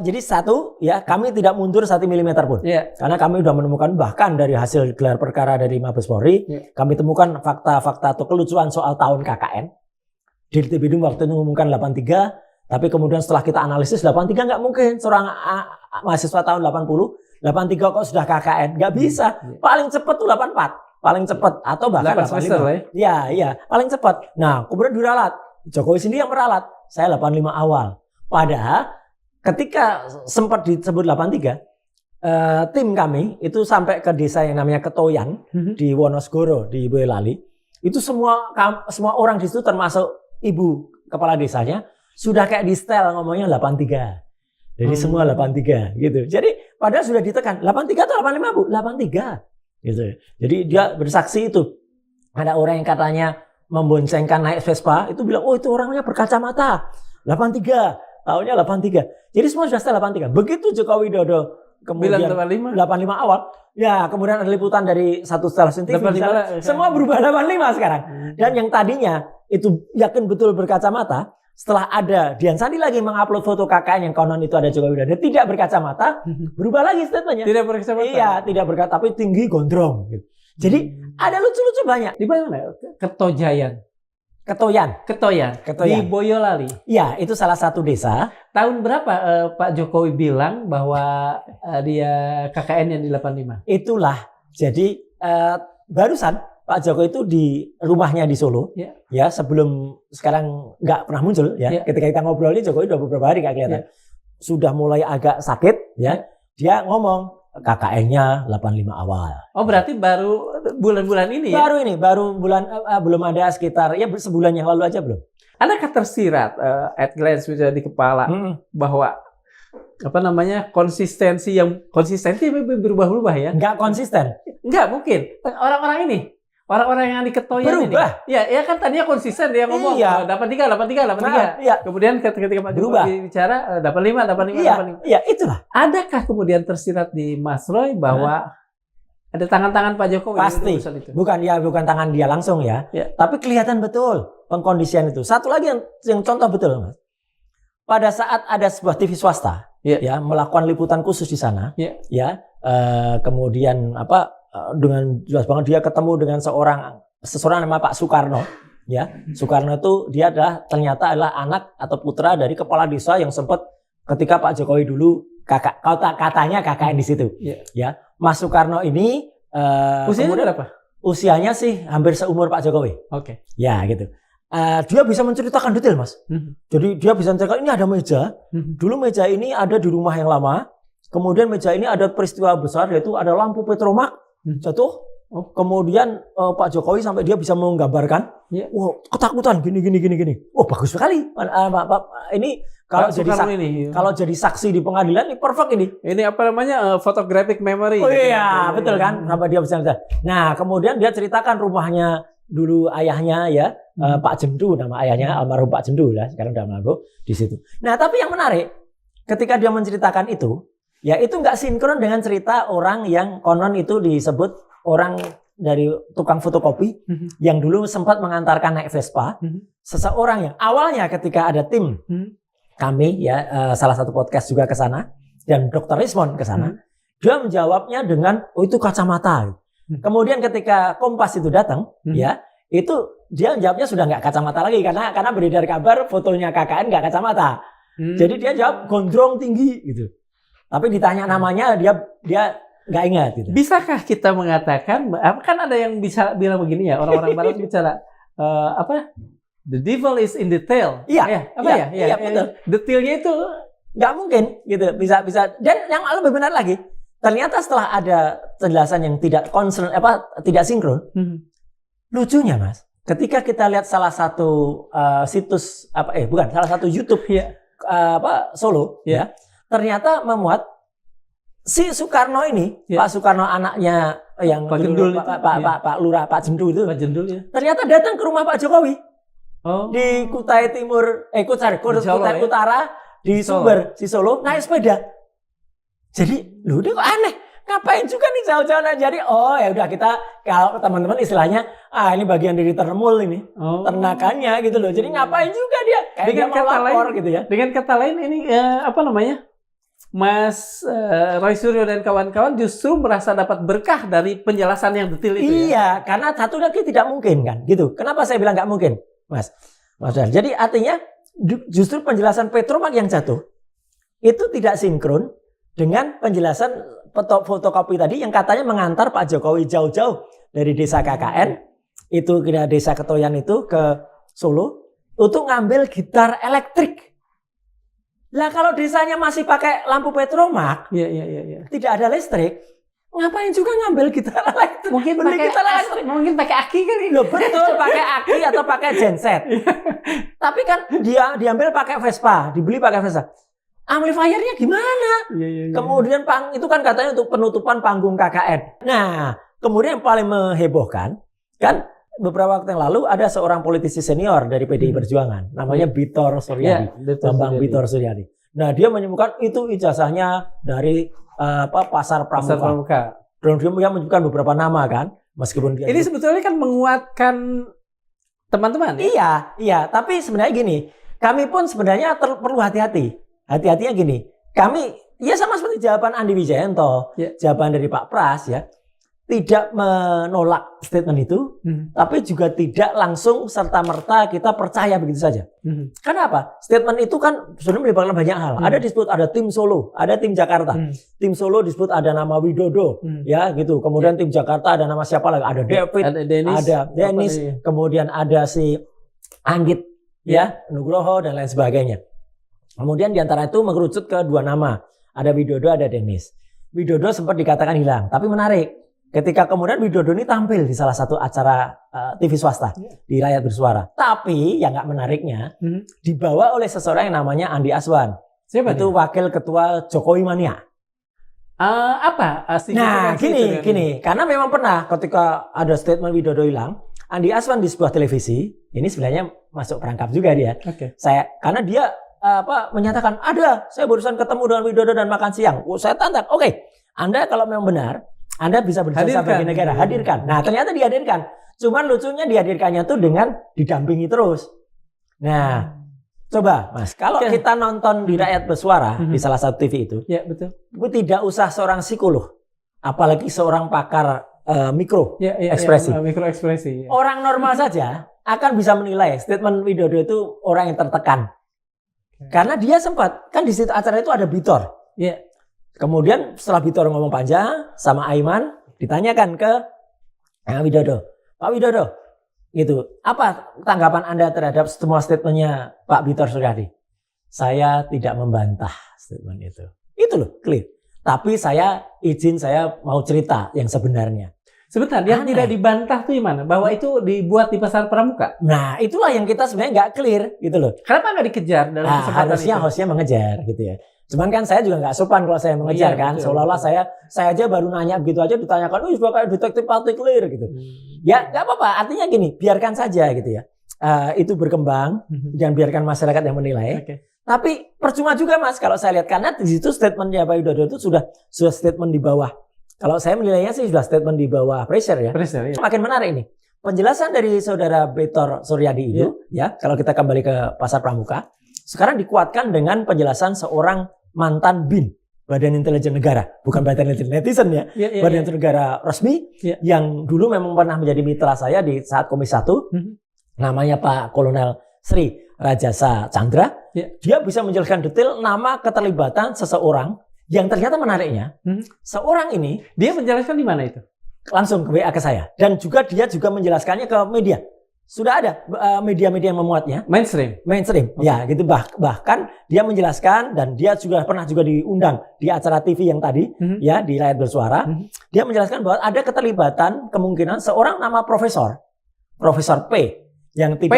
Speaker 1: Jadi satu ya kami tidak mundur 1 milimeter pun. Karena kami sudah menemukan bahkan dari hasil gelar perkara dari Mabes Polri, kami temukan fakta-fakta atau kelucuan soal tahun KKN. Dirtipidum waktu itu mengumumkan 83, tapi kemudian setelah kita analisis 83 nggak mungkin seorang mahasiswa tahun 80, 83 kok sudah KKN, nggak bisa. Paling cepat tuh 84, paling cepat atau bahkan 85. Iya, paling cepat. Nah, kemudian diralat. Jokowi sendiri yang meralat. Saya 85 awal. Padahal ketika sempat disebut 83, tim kami itu sampai ke desa yang namanya Ketoyan di Wonosgoro di Boyolali. Itu semua orang di situ termasuk ibu kepala desanya sudah kayak di setel ngomongnya 83. Jadi semua 83 gitu. Jadi padahal sudah ditekan 83 atau 85 Bu? 83 gitu. Jadi dia bersaksi itu. Ada orang yang katanya memboncengkan naik Vespa itu bilang, "Oh, itu orangnya berkacamata." 83, tahunnya 83. Jadi semua sudah setel 83. Begitu Joko Widodo kemudian 85 awal, ya kemudian ada liputan dari satu stasiun TV semua berubah 85 sekarang. Dan yang tadinya itu yakin betul berkacamata, setelah ada Dian Sandi lagi mengupload foto KKN yang konon itu ada Joko Widodo tidak berkacamata, berubah lagi statementnya.
Speaker 2: Tidak berkacamata.
Speaker 1: Iya, tidak berkacamata tapi tinggi gondrong gitu. Jadi ada lucu-lucu banyak.
Speaker 2: Di mana? Ketojayan.
Speaker 1: Ketoyan.
Speaker 2: Di Boyolali.
Speaker 1: Iya, itu salah satu desa.
Speaker 2: Tahun berapa Pak Jokowi bilang bahwa dia KKN yang di 85?
Speaker 1: Itulah. Jadi barusan Pak Jokowi itu di rumahnya di Solo. Ya, sebelum sekarang nggak pernah muncul ya. Ketika kita ngobrol ini Jokowi udah beberapa hari nggak kelihatan. Sudah mulai agak sakit ya. Dia ngomong KKN-nya 85 awal.
Speaker 2: Oh, berarti baru bulan-bulan ini ya?
Speaker 1: Baru bulan belum ada sekitar ya sebulan yang lalu aja belum.
Speaker 2: Adakah tersirat at glance misalnya di kepala bahwa konsistensi berubah-ubah ya?
Speaker 1: Enggak konsisten.
Speaker 2: Enggak mungkin. Orang-orang yang di Ketoyan
Speaker 1: berubah.
Speaker 2: Ini. Ya kan tadinya konsisten dia ngomong 83.
Speaker 1: Iya.
Speaker 2: Kemudian ketika Pak Jokowi bicara 85.
Speaker 1: Iya, itulah.
Speaker 2: Adakah kemudian tersirat di Mas Roy bahwa ada tangan-tangan Pak Jokowi?
Speaker 1: Pasti. Bukan tangan dia langsung ya. Tapi kelihatan betul pengkondisian itu. Satu lagi yang contoh betul, Mas. Pada saat ada sebuah TV swasta ya melakukan liputan khusus di sana, kemudian dengan jelas banget dia ketemu dengan seseorang nama Pak Soekarno. Ya, Soekarno itu dia ternyata adalah anak atau putra dari kepala desa yang sempat ketika Pak Jokowi dulu katanya KKN di situ. Ya, Mas Soekarno ini
Speaker 2: usianya berapa?
Speaker 1: Usianya sih hampir seumur Pak Jokowi.
Speaker 2: Oke.
Speaker 1: Ya, gitu. Dia bisa menceritakan detail, Mas. Jadi dia bisa menceritakan ini ada meja. Dulu meja ini ada di rumah yang lama. Kemudian meja ini ada peristiwa besar yaitu ada lampu petromak jatuh. Kemudian Pak Jokowi sampai dia bisa menggambarkan, ketakutan gini. Bagus sekali. Ini kalau jadi saksi di pengadilan ini perfect ini.
Speaker 2: Ini photographic memory.
Speaker 1: Oh iya, betul kan? Sampai dia bisa. Nah, kemudian dia ceritakan rumahnya dulu ayahnya ya, Pak Jendu nama ayahnya, almarhum Pak Jendu lah, sekarang udah almarhum di situ. Nah, tapi yang menarik ketika dia menceritakan itu, ya itu nggak sinkron dengan cerita orang yang konon itu disebut orang dari tukang fotokopi yang dulu sempat mengantarkan naik Vespa. Seseorang yang awalnya ketika ada tim kami ya salah satu podcast juga ke sana dan Dr. Rismond ke sana, dia menjawabnya dengan itu kacamata. Kemudian ketika Kompas itu datang, ya itu dia jawabnya sudah nggak kacamata lagi karena beredar kabar fotonya KKN nggak kacamata. Jadi dia jawab gondrong tinggi gitu. Tapi ditanya namanya dia nggak ingat gitu.
Speaker 2: Bisakah kita mengatakan kan ada yang bisa bilang begini ya, orang-orang barat bicara the devil is in detail.
Speaker 1: Iya, betul.
Speaker 2: Detailnya itu
Speaker 1: nggak mungkin gitu. Bisa dan yang lebih benar lagi, ternyata setelah ada penjelasan yang tidak tidak sinkron. Lucunya, Mas, ketika kita lihat salah satu situs salah satu YouTube Solo ya. Ternyata memuat si Soekarno ini, Pak Soekarno anaknya yang
Speaker 2: Pak Jendul,
Speaker 1: Pak Lurah, Pak Jendul itu.
Speaker 2: Pak Jendul ya.
Speaker 1: Ternyata datang ke rumah Pak Jokowi. Di Kutai Timur, Kutai Utara di Sumber, di Solo naik sepeda. Jadi, ini kok aneh. Ngapain juga nih jauh-jauh jadi ya udah kita kalau teman-teman istilahnya ini bagian dari termul ini ternakannya gitu loh. Jadi ngapain juga dia kayak
Speaker 2: dengan
Speaker 1: dia
Speaker 2: kata
Speaker 1: lapor
Speaker 2: lain
Speaker 1: gitu ya.
Speaker 2: Dengan kata lain ini Mas Roy Suryo dan kawan-kawan justru merasa dapat berkah dari penjelasan yang detail itu.
Speaker 1: Iya, karena satu lagi tidak mungkin kan gitu. Kenapa saya bilang nggak mungkin, Mas? Jadi artinya justru penjelasan Petromak yang jatuh itu tidak sinkron dengan penjelasan fotokopi tadi yang katanya mengantar Pak Jokowi jauh-jauh dari desa KKN itu ke desa Ketoyan itu ke Solo untuk ngambil gitar elektrik. Lah kalau desanya masih pakai lampu petromak, tidak ada listrik, ngapain juga ngambil gitar elektrik?
Speaker 2: Mungkin pakai aki kali.
Speaker 1: Loh betul, pakai aki atau pakai genset. Tapi kan dia diambil pakai Vespa, dibeli pakai Vespa. Amplifiernya gimana? Kemudian itu kan katanya untuk penutupan panggung KKN. Nah, kemudian yang paling menghebohkan kan beberapa waktu yang lalu ada seorang politisi senior dari PDI Perjuangan, namanya Bitor Suryadi, Bambang Bitor Suryadi. Nah, dia menyebutkan itu ijazahnya dari Pasar Pramuka. Dan dia menyebutkan beberapa nama kan, meskipun dia
Speaker 2: ini sebetulnya kan menguatkan teman-teman.
Speaker 1: Ya? Iya. Tapi sebenarnya gini, kami pun sebenarnya perlu hati-hati. Hati-hatinya gini, kami ya sama seperti jawaban Andi Wijayanto, jawaban dari Pak Pras ya. tidak menolak statement itu, tapi juga tidak langsung serta-merta kita percaya begitu saja. Kenapa? Statement itu kan sebenarnya melibatkan banyak hal. Ada disebut ada tim Solo, ada tim Jakarta. Tim Solo disebut ada nama Widodo, ya gitu. Kemudian tim Jakarta ada nama siapa lagi? Ada David, ada Dennis, kemudian ada si Anggit, ya, Nugroho dan lain sebagainya. Kemudian diantara itu mengerucut ke dua nama, ada Widodo, ada Dennis. Widodo sempat dikatakan hilang, tapi menarik. Ketika kemudian Widodo ini tampil di salah satu acara TV swasta di Rakyat Bersuara. Tapi yang nggak menariknya dibawa oleh seseorang yang namanya Andi Aswan.
Speaker 2: Siapa
Speaker 1: itu dia? Wakil ketua Jokowi Mania. Nah gini, karena memang pernah ketika ada statement Widodo hilang, Andi Aswan di sebuah televisi, ini sebenarnya masuk perangkap juga dia. Karena dia menyatakan saya barusan ketemu dengan Widodo dan makan siang. Saya tantang, Anda kalau memang benar, Anda bisa berjasa bagi negara, hadirkan. Nah, ternyata dihadirkan. Cuman lucunya dihadirkannya tuh dengan didampingi terus. Nah, coba Mas, kalau kita nonton di Rakyat Bersuara di salah satu TV itu,
Speaker 2: ya betul.
Speaker 1: Tidak usah seorang psikolog, apalagi seorang pakar mikro ekspresi.
Speaker 2: Mikro ekspresi.
Speaker 1: Orang normal saja akan bisa menilai statement Widodo itu orang yang tertekan. Karena dia sempat kan di situ acara itu ada Bitor. Kemudian setelah Bitor ngomong panjang sama Aiman, ditanyakan ke Widodo, Pak Widodo, gitu, apa tanggapan Anda terhadap semua statementnya Pak Bitor Suryadi? Saya tidak membantah statement itu. Itu loh, clear. Tapi saya mau cerita yang sebenarnya.
Speaker 2: Sebentar, yang tidak dibantah tuh gimana? Bahwa itu dibuat di Pasar Pramuka?
Speaker 1: Nah, itulah yang kita sebenarnya nggak clear, gitu loh.
Speaker 2: Kenapa nggak dikejar dalam kesempatan itu?
Speaker 1: Harusnya mengejar, gitu ya. Cuman kan saya juga nggak sopan kalau saya mengejar kan. Seolah-olah saya aja baru nanya begitu aja ditanyakan, sudah kayak detektif partikelir gitu. Ya nggak apa-apa, artinya gini, biarkan saja gitu ya. Itu berkembang, jangan biarkan masyarakat yang menilai. Tapi percuma juga Mas kalau saya lihat, karena di situ statementnya Pak Widodo itu sudah statement di bawah. Kalau saya menilainya sih sudah statement di bawah pressure ya. Makin menarik ini. Penjelasan dari saudara Bitor Suryadi itu, ya kalau kita kembali ke Pasar Pramuka, sekarang dikuatkan dengan penjelasan seorang mantan BIN, Badan Intelijen Negara, bukan Badan Intelijen netizen ya, Badan Intelijen Negara resmi, yang dulu memang pernah menjadi mitra saya di saat Komisi 1, namanya Pak Kolonel Sri Rajasa Chandra. Dia bisa menjelaskan detail nama keterlibatan seseorang yang ternyata menariknya, seorang ini
Speaker 2: dia menjelaskan di mana itu?
Speaker 1: Langsung ke WA ke saya, dan juga dia juga menjelaskannya ke media. Sudah ada media-media yang memuatnya. Mainstream. Ya gitu, bahkan dia menjelaskan, dan dia juga pernah diundang di acara TV yang tadi ya di Rakyat Bersuara. Dia menjelaskan bahwa ada keterlibatan kemungkinan seorang nama Profesor P yang tidak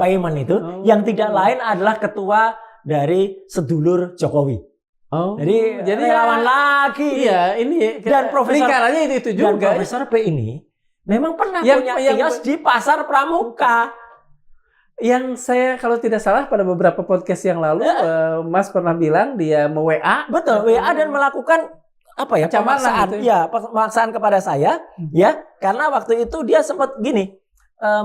Speaker 1: Paiman itu yang tidak lain adalah ketua dari sedulur Jokowi. Jadi relawan lagi.
Speaker 2: Iya, ini
Speaker 1: dan Profesor
Speaker 2: itu juga.
Speaker 1: Dan Profesor P ini memang pernah punya kios di Pasar Pramuka.
Speaker 2: Yang saya kalau tidak salah pada beberapa podcast yang lalu, Mas pernah bilang dia WA.
Speaker 1: Betul, WA dan melakukan pemaksaan. Gitu. Ya, pemaksaan kepada saya, ya, karena waktu itu dia sempat gini,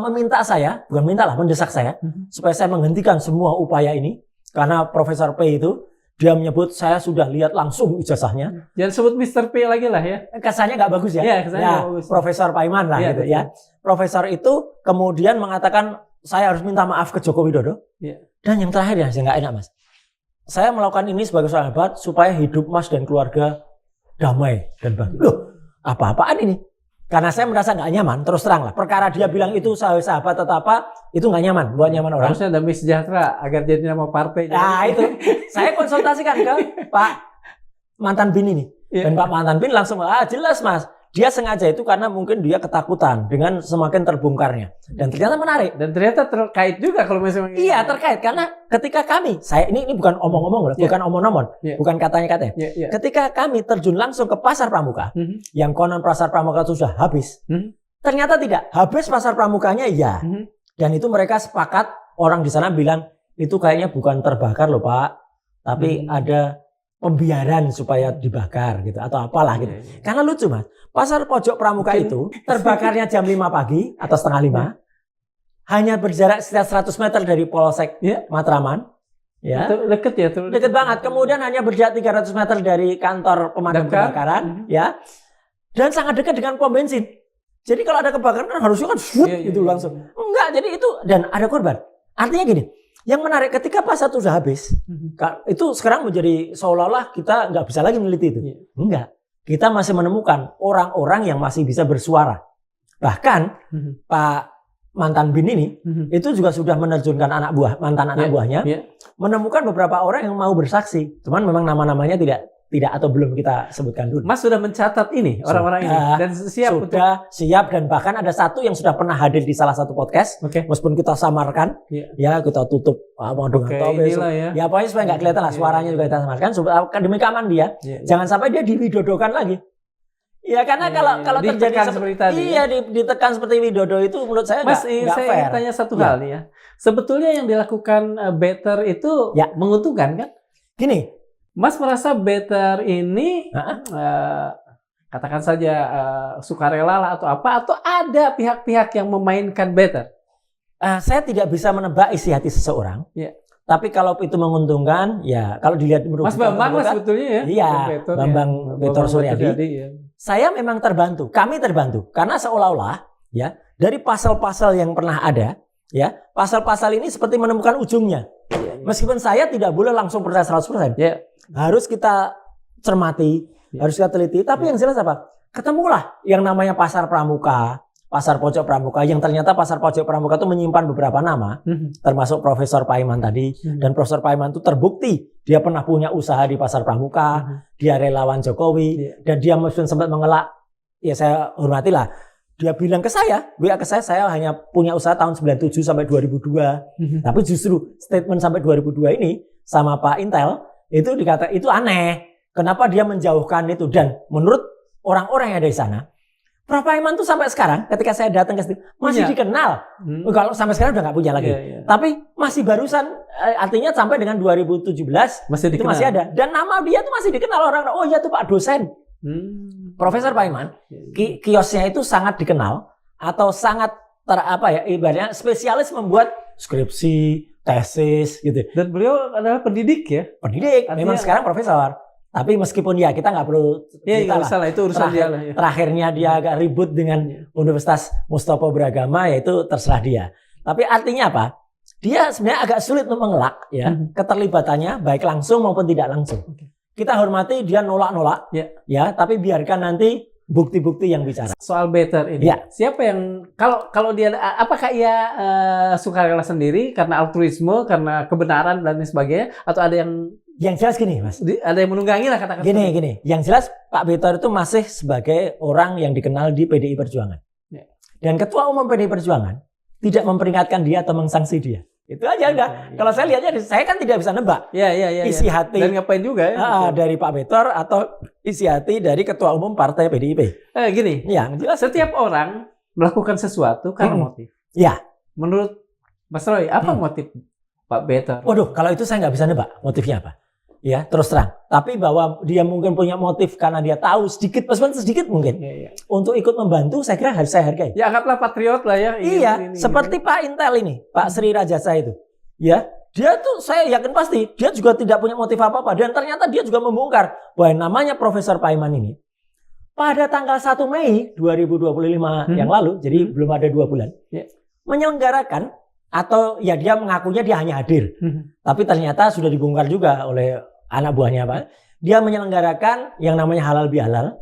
Speaker 1: meminta saya, mendesak saya supaya saya menghentikan semua upaya ini, karena Profesor P itu dia menyebut saya sudah lihat langsung ijazahnya.
Speaker 2: Jangan sebut Mr. P lagi lah ya.
Speaker 1: Kesannya nggak bagus ya.
Speaker 2: Kesannya bagus.
Speaker 1: Profesor Paiman lah gitu ya. Profesor itu kemudian mengatakan saya harus minta maaf ke Joko Widodo. Dan yang terakhir yang nggak enak Mas. Saya melakukan ini sebagai seorang sahabat supaya hidup Mas dan keluarga damai dan bahagia. Loh, apa-apaan ini? Karena saya merasa nggak nyaman, terus terang lah. Perkara dia bilang itu sahabat atau apa, itu nggak nyaman, buat nyaman orang.
Speaker 2: Harusnya damai sejahtera agar jadi nama partai.
Speaker 1: Nah itu, saya konsultasikan ke Pak mantan BIN ini. Dan Pak mantan BIN langsung, jelas Mas. Dia sengaja itu karena mungkin dia ketakutan dengan semakin terbongkarnya. Dan ternyata menarik.
Speaker 2: Dan ternyata terkait juga kalau misalnya.
Speaker 1: Iya terkait, karena ketika kami, ini bukan omong-omong, bukan omong-omong, bukan katanya-katanya. Ketika kami terjun langsung ke Pasar Pramuka, yang konon Pasar Pramuka itu sudah habis. Ternyata tidak, habis Pasar Pramukanya ya. Dan itu mereka sepakat, orang di sana bilang, itu kayaknya bukan terbakar loh Pak, tapi ada pembiaran supaya dibakar gitu atau apalah gitu. Karena lucu Mas, Pasar Pojok Pramuka itu terbakarnya jam 5 pagi atau setengah 5, hanya berjarak sekitar 100 meter dari Polsek Matraman. Ya.
Speaker 2: Deket ya,
Speaker 1: deket banget. Kemudian hanya berjarak 300 meter dari kantor pemadam kebakaran, ya. dan sangat dekat dengan pom bensin. Jadi kalau ada kebakaran kan harusnya kan gitu langsung. Enggak, jadi itu dan ada korban. Artinya gini, yang menarik ketika pas satu sudah habis, itu sekarang menjadi seolah-olah kita nggak bisa lagi meneliti itu. Enggak, kita masih menemukan orang-orang yang masih bisa bersuara. Bahkan Pak mantan BIN ini itu juga sudah menerjunkan mantan anak buahnya, menemukan beberapa orang yang mau bersaksi. Cuman memang nama-namanya tidak atau belum kita sebutkan dulu.
Speaker 2: Mas sudah mencatat ini orang-orang ini dan
Speaker 1: siap dan bahkan ada satu yang sudah pernah hadir di salah satu podcast. Meskipun kita samarkan, ya kita tutup ya pokoknya supaya nggak kelihatan lah suaranya juga kita samarkan. Demi keamanan dia, jangan sampai dia diwidodokan lagi. Ya karena kalau terjadi seperti tadi, ditekan seperti Widodo itu menurut saya nggak fair.
Speaker 2: Saya ingin tanya satu hal nih ya. Sebetulnya yang dilakukan Better itu menguntungkan kan?
Speaker 1: Gini.
Speaker 2: Mas merasa Better ini katakan saja sukarela lah atau apa, atau ada pihak-pihak yang memainkan Better?
Speaker 1: Saya tidak bisa menebak isi hati seseorang. Tapi kalau itu menguntungkan, ya kalau dilihat
Speaker 2: Mas Bambang sebetulnya ya.
Speaker 1: Iya, Bambang Betor Suryadi. Saya memang terbantu, kami terbantu karena seolah-olah ya dari pasal-pasal yang pernah ada, ya pasal-pasal ini seperti menemukan ujungnya. Meskipun saya tidak boleh langsung percaya 100%. Harus kita cermati, harus kita teliti. Tapi yang jelas apa? Ketemulah yang namanya pasar pramuka, pasar pojok pramuka, yang ternyata pasar pojok pramuka itu menyimpan beberapa nama, termasuk Profesor Paiman tadi. Dan Profesor Paiman itu terbukti dia pernah punya usaha di pasar pramuka, dia relawan Jokowi, dan dia mungkin sempat mengelak. Ya saya hormatilah. Dia bilang ke saya, WA ke saya hanya punya usaha tahun 97 sampai 2002. Tapi justru statement sampai 2002 ini sama Pak Intel itu dikata itu aneh. Kenapa dia menjauhkan itu? Dan menurut orang-orang yang ada di sana, Prof. Paiman tuh sampai sekarang ketika saya datang ke situ masih dikenal. Kalau sampai sekarang udah nggak punya lagi. Tapi masih barusan artinya sampai dengan 2017 itu masih ada. Dan nama dia tuh masih dikenal orang. Oh iya tuh Pak dosen. Profesor Paiman, kiosnya itu sangat dikenal atau sangat ibaratnya spesialis membuat skripsi, tesis gitu.
Speaker 2: Dan beliau adalah pendidik ya?
Speaker 1: Pendidik, memang sekarang profesor. Tapi meskipun ya kita nggak perlu
Speaker 2: cerita lah. Itu urusan dia lah.
Speaker 1: Terakhirnya dia agak ribut dengan Universitas Mustopo Beragama, yaitu terserah dia. Tapi artinya apa? Dia sebenarnya agak sulit untuk mengelak ya keterlibatannya baik langsung maupun tidak langsung. Kita hormati dia nolak-nolak ya, tapi biarkan nanti bukti-bukti yang bicara.
Speaker 2: Soal Better ini, siapa yang kalau dia apakah ia sukarela sendiri karena altruisme, karena kebenaran dan lain sebagainya, atau ada yang
Speaker 1: jelas gini, Mas.
Speaker 2: Ada yang menunggangi lah katakan.
Speaker 1: Gini. Yang jelas Pak Better itu masih sebagai orang yang dikenal di PDI Perjuangan. Dan Ketua Umum PDI Perjuangan tidak memperingatkan dia atau mengsanksi dia. Itu aja udah. Kalau saya lihatnya, saya kan tidak bisa nebak isi hati
Speaker 2: dan ngapain juga
Speaker 1: dari Pak Better atau isi hati dari Ketua Umum Partai PDIP.
Speaker 2: Gini, jelas setiap orang melakukan sesuatu karena motif.
Speaker 1: Ya.
Speaker 2: Menurut Mas Roy, apa motif Pak Better?
Speaker 1: Waduh, kalau itu saya nggak bisa nebak motifnya apa. Ya, terus terang. Tapi bahwa dia mungkin punya motif karena dia tahu sedikit mungkin. Untuk ikut membantu, saya kira harus saya hargai.
Speaker 2: Ya, anggaplah patriot lah ya.
Speaker 1: Seperti Pak Intel ini, Pak Sri Rajasa itu. Ya, dia tuh saya yakin pasti dia juga tidak punya motif apa-apa. Dan ternyata dia juga membongkar bahwa namanya Profesor Paiman ini pada tanggal 1 Mei 2025 yang lalu, jadi belum ada 2 bulan, menyelenggarakan atau ya dia mengakunya dia hanya hadir. Tapi ternyata sudah dibongkar juga oleh anak buahnya Pak. Dia menyelenggarakan yang namanya halal bihalal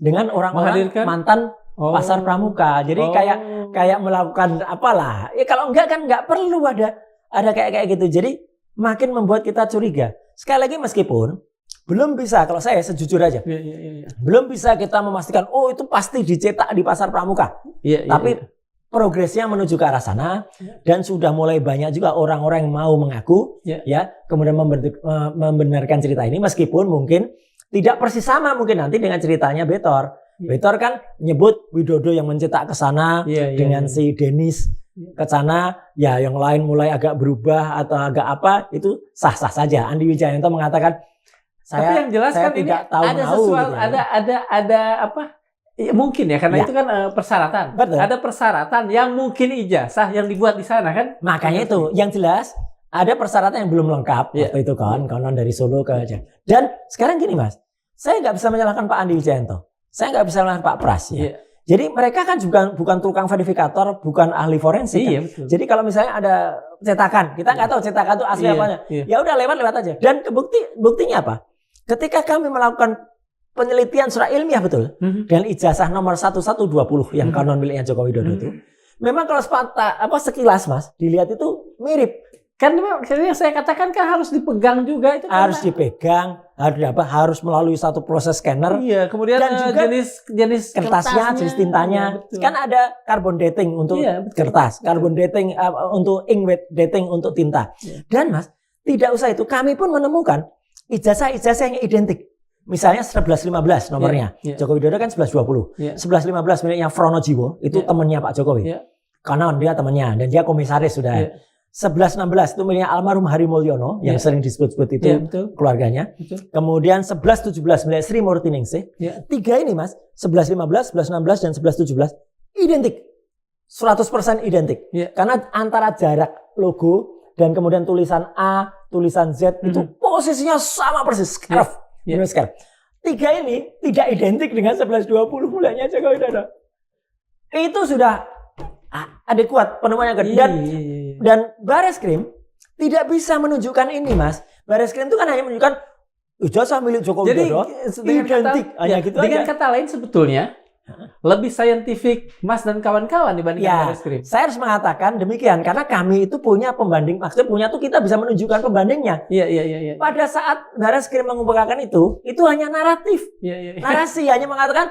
Speaker 1: dengan orang-orang mantan pasar pramuka. Jadi kayak melakukan apalah. Ya kalau enggak kan enggak perlu ada kayak gitu. Jadi makin membuat kita curiga. Sekali lagi meskipun belum bisa, kalau saya sejujur aja, belum bisa kita memastikan itu pasti dicetak di pasar pramuka. Tapi progresnya menuju ke arah sana dan sudah mulai banyak juga orang-orang yang mau mengaku kemudian membenarkan cerita ini meskipun mungkin tidak persis sama mungkin nanti dengan ceritanya Betor. Betor kan nyebut Widodo yang mencetak ke sana dengan si Denis ke sana, ya yang lain mulai agak berubah atau agak apa itu sah-sah saja. Andi Wijayanto mengatakan
Speaker 2: tapi yang jelas kan
Speaker 1: tidak tahu
Speaker 2: ada sesuatu, ada apa? Ya, mungkin ya karena itu kan persyaratan.
Speaker 1: Betul.
Speaker 2: Ada persyaratan yang mungkin ijazah yang dibuat di sana kan.
Speaker 1: Makanya itu yang jelas ada persyaratan yang belum lengkap waktu itu kan konon dari Solo ke. Dan sekarang gini Mas, saya nggak bisa menyalahkan Pak Andi Wijayanto. Saya nggak bisa melawan Pak Pras ya. Jadi mereka kan juga bukan tukang verifikator, bukan ahli forensik. Kan?
Speaker 2: Betul.
Speaker 1: Jadi kalau misalnya ada cetakan, kita nggak tahu cetakan itu asli apanya. Ya udah lewat aja. Dan buktinya apa? Ketika kami melakukan penelitian secara ilmiah betul dengan ijazah nomor 1120 yang kanon miliknya Joko Widodo itu, memang kalau sekilas Mas dilihat itu mirip.
Speaker 2: Kan yang saya katakan kan harus dipegang juga itu.
Speaker 1: Harus dipegang, harus melalui satu proses scanner.
Speaker 2: Iya, kemudian
Speaker 1: dan juga
Speaker 2: jenis
Speaker 1: kertasnya, jenis tintanya. Ya, kan ada carbon dating untuk kertas, carbon dating untuk ink dating untuk tinta. Ya. Dan Mas, tidak usah itu, kami pun menemukan ijazah-ijazah yang identik. Misalnya 1115 nomornya. Joko Widodo kan 1120. 1115 miliknya Frono Jiwo, itu temannya Pak Jokowi. Kanon dia temannya dan dia komisaris sudah. 1116 itu miliknya almarhum Hari Mulyono yang sering disebut-sebut itu keluarganya. Kemudian 1117 milik Sri Murti Ningsih. Tiga ini Mas, 1115, 1116 dan 1117 identik. 100% identik. Karena antara jarak logo dan kemudian tulisan A, tulisan Z itu posisinya sama persis. Scarf. Tiga ini tidak identik dengan 1120 mulanya Joko Widodo. Itu sudah adekuat penemuannya dan Bareskrim tidak bisa menunjukkan ini Mas. Bareskrim itu kan hanya menunjukkan ijazah milik Joko Widodo identik hanya gitu aja.
Speaker 2: Dengan kata lain sebetulnya lebih saintifik Mas dan kawan-kawan dibandingkan Bareskrim.
Speaker 1: Saya harus mengatakan demikian karena kami itu punya pembanding, maksudnya kita bisa menunjukkan pembandingnya.
Speaker 2: Iya.
Speaker 1: Pada saat Bareskrim mengumpulkan itu hanya naratif. Narasi hanya mengatakan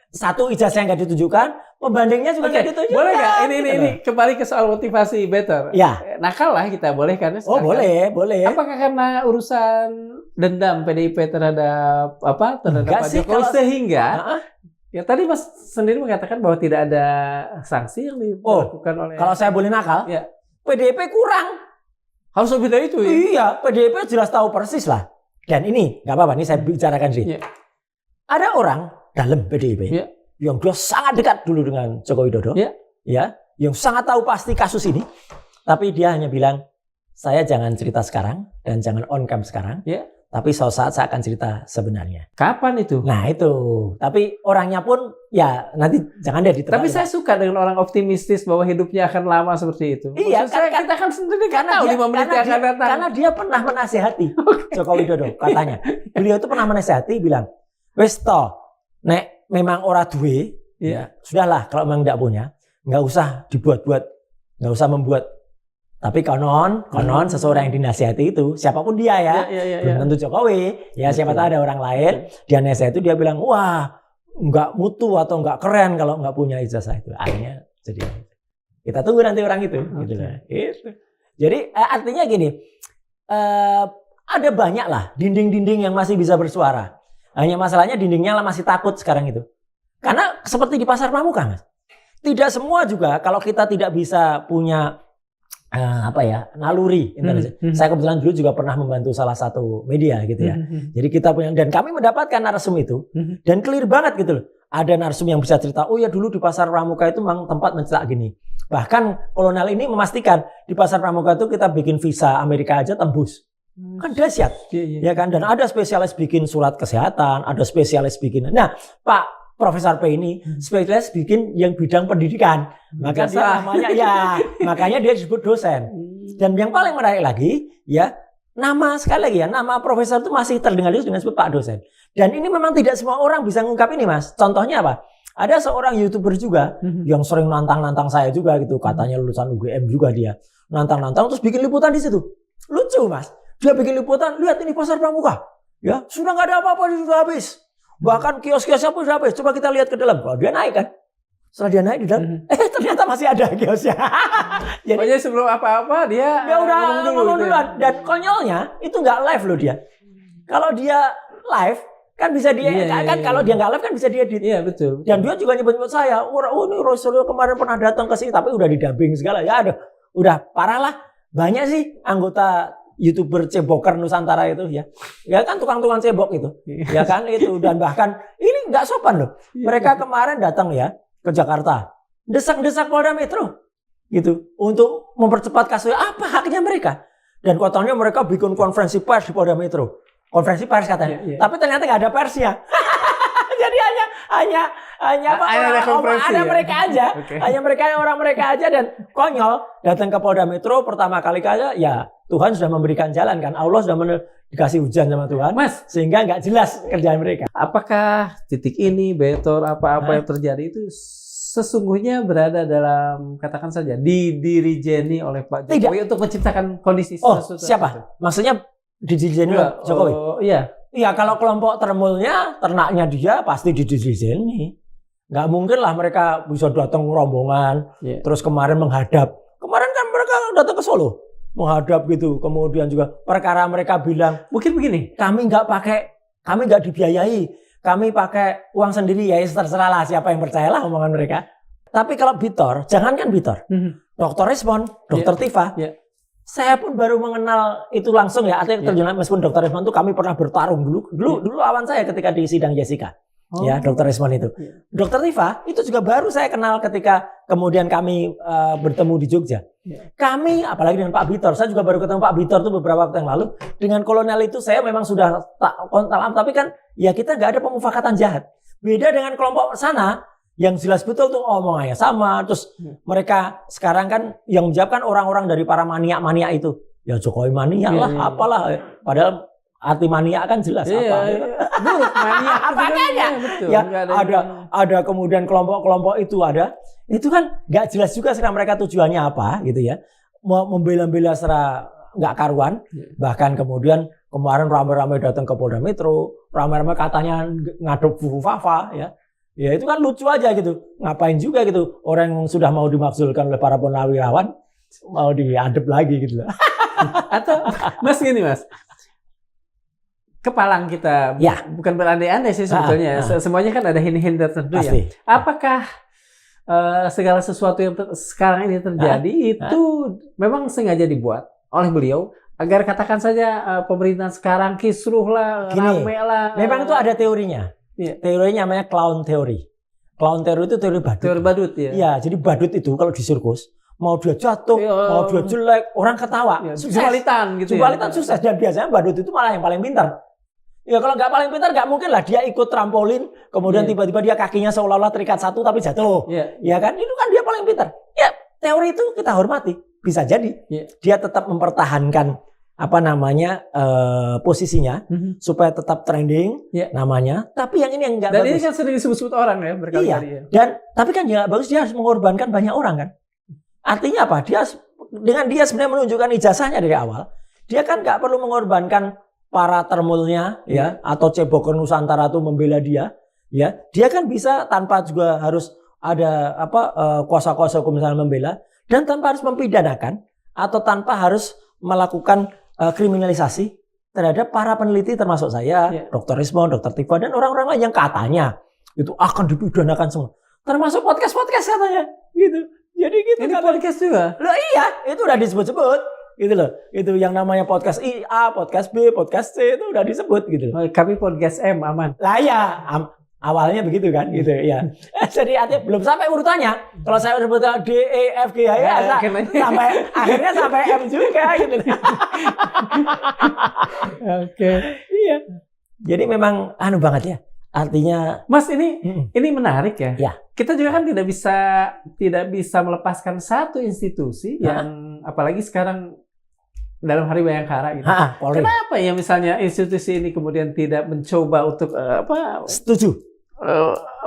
Speaker 1: satu ijazah yang nggak ditunjukkan, pembandingnya juga nggak ditunjukkan.
Speaker 2: Boleh nggak? Ini kembali ke soal motivasi better.
Speaker 1: Ya.
Speaker 2: Nakal lah kita boleh kan?
Speaker 1: Boleh.
Speaker 2: Apakah karena urusan dendam PDIP terhadap Pak Jokowi sehingga ya tadi Mas sendiri mengatakan bahwa tidak ada sanksi yang dilakukan oleh.
Speaker 1: Kalau saya boleh nakal, PDIP kurang.
Speaker 2: Harus lebih dari itu ya?
Speaker 1: Iya, PDIP jelas tahu persis lah. Dan ini nggak apa-apa, ini saya bicarakan sih. Ada orang dalam PDIP yang dia sangat dekat dulu dengan Joko Widodo, yang sangat tahu pasti kasus ini, tapi dia hanya bilang saya jangan cerita sekarang dan jangan on cam sekarang, tapi suatu saat saya akan cerita sebenarnya.
Speaker 2: Kapan itu?
Speaker 1: Nah itu, tapi orangnya pun ya nanti jangan deh ditebak.
Speaker 2: Tapi saya suka dengan orang optimistis bahwa hidupnya akan lama seperti itu.
Speaker 1: Iya,
Speaker 2: kita kan sendiri karena tahu 5 menit yang akan datang.
Speaker 1: Karena dia pernah menasihati Joko Widodo katanya. Beliau itu pernah menasihati bilang, wes toh, nek memang ora duwe, ya sudahlah kalau memang tidak punya, nggak usah dibuat-buat, nggak usah membuat. Tapi konon seseorang yang dinasihati itu, siapapun dia belum tentu Jokowi, siapa tahu ada orang lain, dia nasihat itu dia bilang, wah nggak mutu atau nggak keren kalau nggak punya ijazah itu. Akhirnya jadi kita tunggu nanti orang itu. Gitu lah. Itu. Jadi artinya gini, ada banyak lah dinding-dinding yang masih bisa bersuara. Hanya masalahnya dindingnya masih takut sekarang itu. Karena seperti di pasar pramuka, Mas. Tidak semua juga kalau kita tidak bisa punya naluri intelijen. Saya kebetulan dulu juga pernah membantu salah satu media gitu ya. Jadi kita punya, dan kami mendapatkan narsum itu dan clear banget gitu loh. Ada narsum yang bisa cerita, oh ya dulu di pasar pramuka itu memang tempat mencetak gini. Bahkan kolonel ini memastikan di pasar pramuka itu kita bikin visa Amerika aja tembus. Kan dahsyat. Ya kan, dan ada spesialis bikin surat kesehatan, ada spesialis bikin. Nah, Pak Profesor P ini spesialis bikin yang bidang pendidikan. Makanya dia disebut dosen. Dan yang paling menarik lagi, nama profesor itu masih terdengar dengan sebut Pak dosen. Dan ini memang tidak semua orang bisa mengungkap ini, Mas. Contohnya apa? Ada seorang YouTuber juga yang sering nantang-nantang saya juga gitu. Katanya lulusan UGM juga dia. Nantang-nantang terus bikin liputan di situ. Lucu, Mas. Dia bikin liputan, lihat ini pasar pramuka. Ya, sudah nggak ada apa-apa, sudah habis. Bahkan kios-kiosnya pun sudah habis. Coba kita lihat ke dalam. Kalau dia naik kan. Setelah dia naik di dalam, ternyata masih ada kiosnya.
Speaker 2: Jadi sebelum apa-apa dia
Speaker 1: udah ngomong duluan. Dan konyolnya itu nggak live loh dia. Kalau dia live kan bisa kalau dia nggak live kan bisa diedit.
Speaker 2: Iya betul.
Speaker 1: Dan dia juga nyebut-nyebut saya. Oh ini Rasulullah kemarin pernah datang ke sini, tapi udah didubbing segala. Ya udah parah lah. Banyak sih anggota YouTuber ceboker Nusantara itu ya kan tukang-tukang cebok itu, ya kan itu, dan bahkan ini nggak sopan loh. Mereka kemarin datang ya ke Jakarta, desak-desak Polda Metro, gitu, untuk mempercepat kasusnya. Apa haknya mereka? Dan kotornya mereka bikin konferensi pers di Polda Metro, konferensi pers katanya, tapi ternyata nggak ada persnya. Jadi hanya ada mereka aja. Okay. Hanya orang mereka aja dan konyol datang ke Polda Metro pertama kali aja ya Tuhan sudah memberikan jalan kan. Allah sudah dikasih hujan sama Tuhan.
Speaker 2: Mas,
Speaker 1: sehingga nggak jelas kerjaan mereka.
Speaker 2: Apakah titik ini Betor apa yang terjadi itu sesungguhnya berada dalam katakan saja didirijeni oleh Pak Jokowi untuk menciptakan kondisi
Speaker 1: sesuatu? Siapa? Maksudnya didirijeni oleh Jokowi?
Speaker 2: Iya.
Speaker 1: Iya, kalau kelompok termulnya, ternaknya dia pasti didirijeni. Nggak mungkin lah mereka bisa datang rombongan, terus kemarin menghadap. Kemarin kan mereka datang ke Solo, menghadap gitu. Kemudian juga perkara mereka bilang, mungkin begini, kami nggak dibiayai, kami pakai uang sendiri, ya terserah lah siapa yang percayalah omongan mereka. Tapi kalau Bitor, jangankan Bitor, Dr. Resmond, Dr. Tifa, saya pun baru mengenal itu langsung ya. Artinya terjun meskipun Dr. Resmond itu kami pernah bertarung dulu lawan saya ketika di sidang Jessica. Ya, Dr. Resmond itu. Dr. Tifa itu juga baru saya kenal ketika kemudian kami bertemu di Jogja. Kami apalagi dengan Pak Bitor, saya juga baru ketemu Pak Bitor itu beberapa waktu yang lalu. Dengan kolonel itu saya memang sudah tapi kan ya kita nggak ada pemufakatan jahat. Beda dengan kelompok sana yang jelas betul tuh omongannya sama. Terus mereka sekarang kan yang menjawabkan orang-orang dari para maniak-maniak itu. Ya Jokowi maniak lah, apalah. Padahal arti maniak kan jelas apa.
Speaker 2: Buruk maniak.
Speaker 1: Apanya ya ada kemudian kelompok-kelompok itu ada. Itu kan nggak jelas juga sekarang mereka tujuannya apa gitu ya. Mau membela-bela secara nggak karuan. Bahkan kemudian kemarin ramai-ramai datang ke Polda Metro. Ramai-ramai katanya ngadep Fufu Fafa ya. Ya itu kan lucu aja gitu. Ngapain juga gitu. Orang yang sudah mau dimaksudkan oleh para purnawirawan mau diadep lagi gitu.
Speaker 2: Atau Mas gini Mas. Kepalang kita bukan berandai-andai sih sebetulnya. Semuanya kan ada hint-hint tertentu ya. Apakah segala sesuatu yang sekarang ini terjadi itu memang sengaja dibuat oleh beliau agar katakan saja pemerintahan sekarang kisruh lah, rame lah.
Speaker 1: Memang itu ada teorinya. Teorinya namanya clown theory. Clown theory itu teori badut.
Speaker 2: Teori badut ya.
Speaker 1: Iya, jadi badut itu kalau di sirkus mau dia jatuh, mau dia jelek, orang ketawa.
Speaker 2: Jualitan gitu.
Speaker 1: Jualitan sukses dan biasanya badut itu malah yang paling pintar. Ya kalau nggak paling pintar nggak mungkin lah dia ikut trampolin, kemudian tiba-tiba dia kakinya seolah-olah terikat satu tapi jatuh. Ya kan? Itu kan dia paling pintar. Ya, teori itu kita hormati. Bisa jadi. Dia tetap mempertahankan posisinya supaya tetap trending namanya. Tapi yang ini yang enggak bagus.
Speaker 2: Dan ini kan sering disebut-sebut orang ya berkali-kali.
Speaker 1: Iya. Dan tapi kan ya bagus dia harus mengorbankan banyak orang kan. Artinya apa? Dia sebenarnya menunjukkan ijazahnya dari awal. Dia kan nggak perlu mengorbankan para termulnya ya atau cebok Nusantara itu membela dia. Ya, dia kan bisa tanpa juga harus ada kuasa-kuasa hukum misalnya membela dan tanpa harus mempidanakan atau tanpa harus melakukan kriminalisasi terhadap para peneliti termasuk saya, Dr. Resmond, Dr. Tifa dan orang-orang lain yang katanya itu akan dipidanakan semua. Termasuk podcast katanya, gitu. Jadi gitu.
Speaker 2: Ini podcast juga.
Speaker 1: Loh iya, itu udah disebut-sebut. Gitu loh. Itu yang namanya podcast A, podcast B, podcast C itu udah disebut gitu loh.
Speaker 2: Kami podcast M aman.
Speaker 1: Lah ya, awalnya begitu kan gitu ya. Jadi artinya belum sampai urutannya. Kalau saya udah D, E, F, G, H, I, sampai akhirnya sampai M juga gitu.
Speaker 2: Oke.
Speaker 1: Iya. Jadi memang banget ya. Artinya
Speaker 2: Mas ini menarik ya.
Speaker 1: Ya.
Speaker 2: Kita juga kan tidak bisa melepaskan satu institusi yang apalagi sekarang dalam hari Bayangkara gitu. Kenapa ya misalnya institusi ini kemudian tidak mencoba untuk
Speaker 1: Setuju.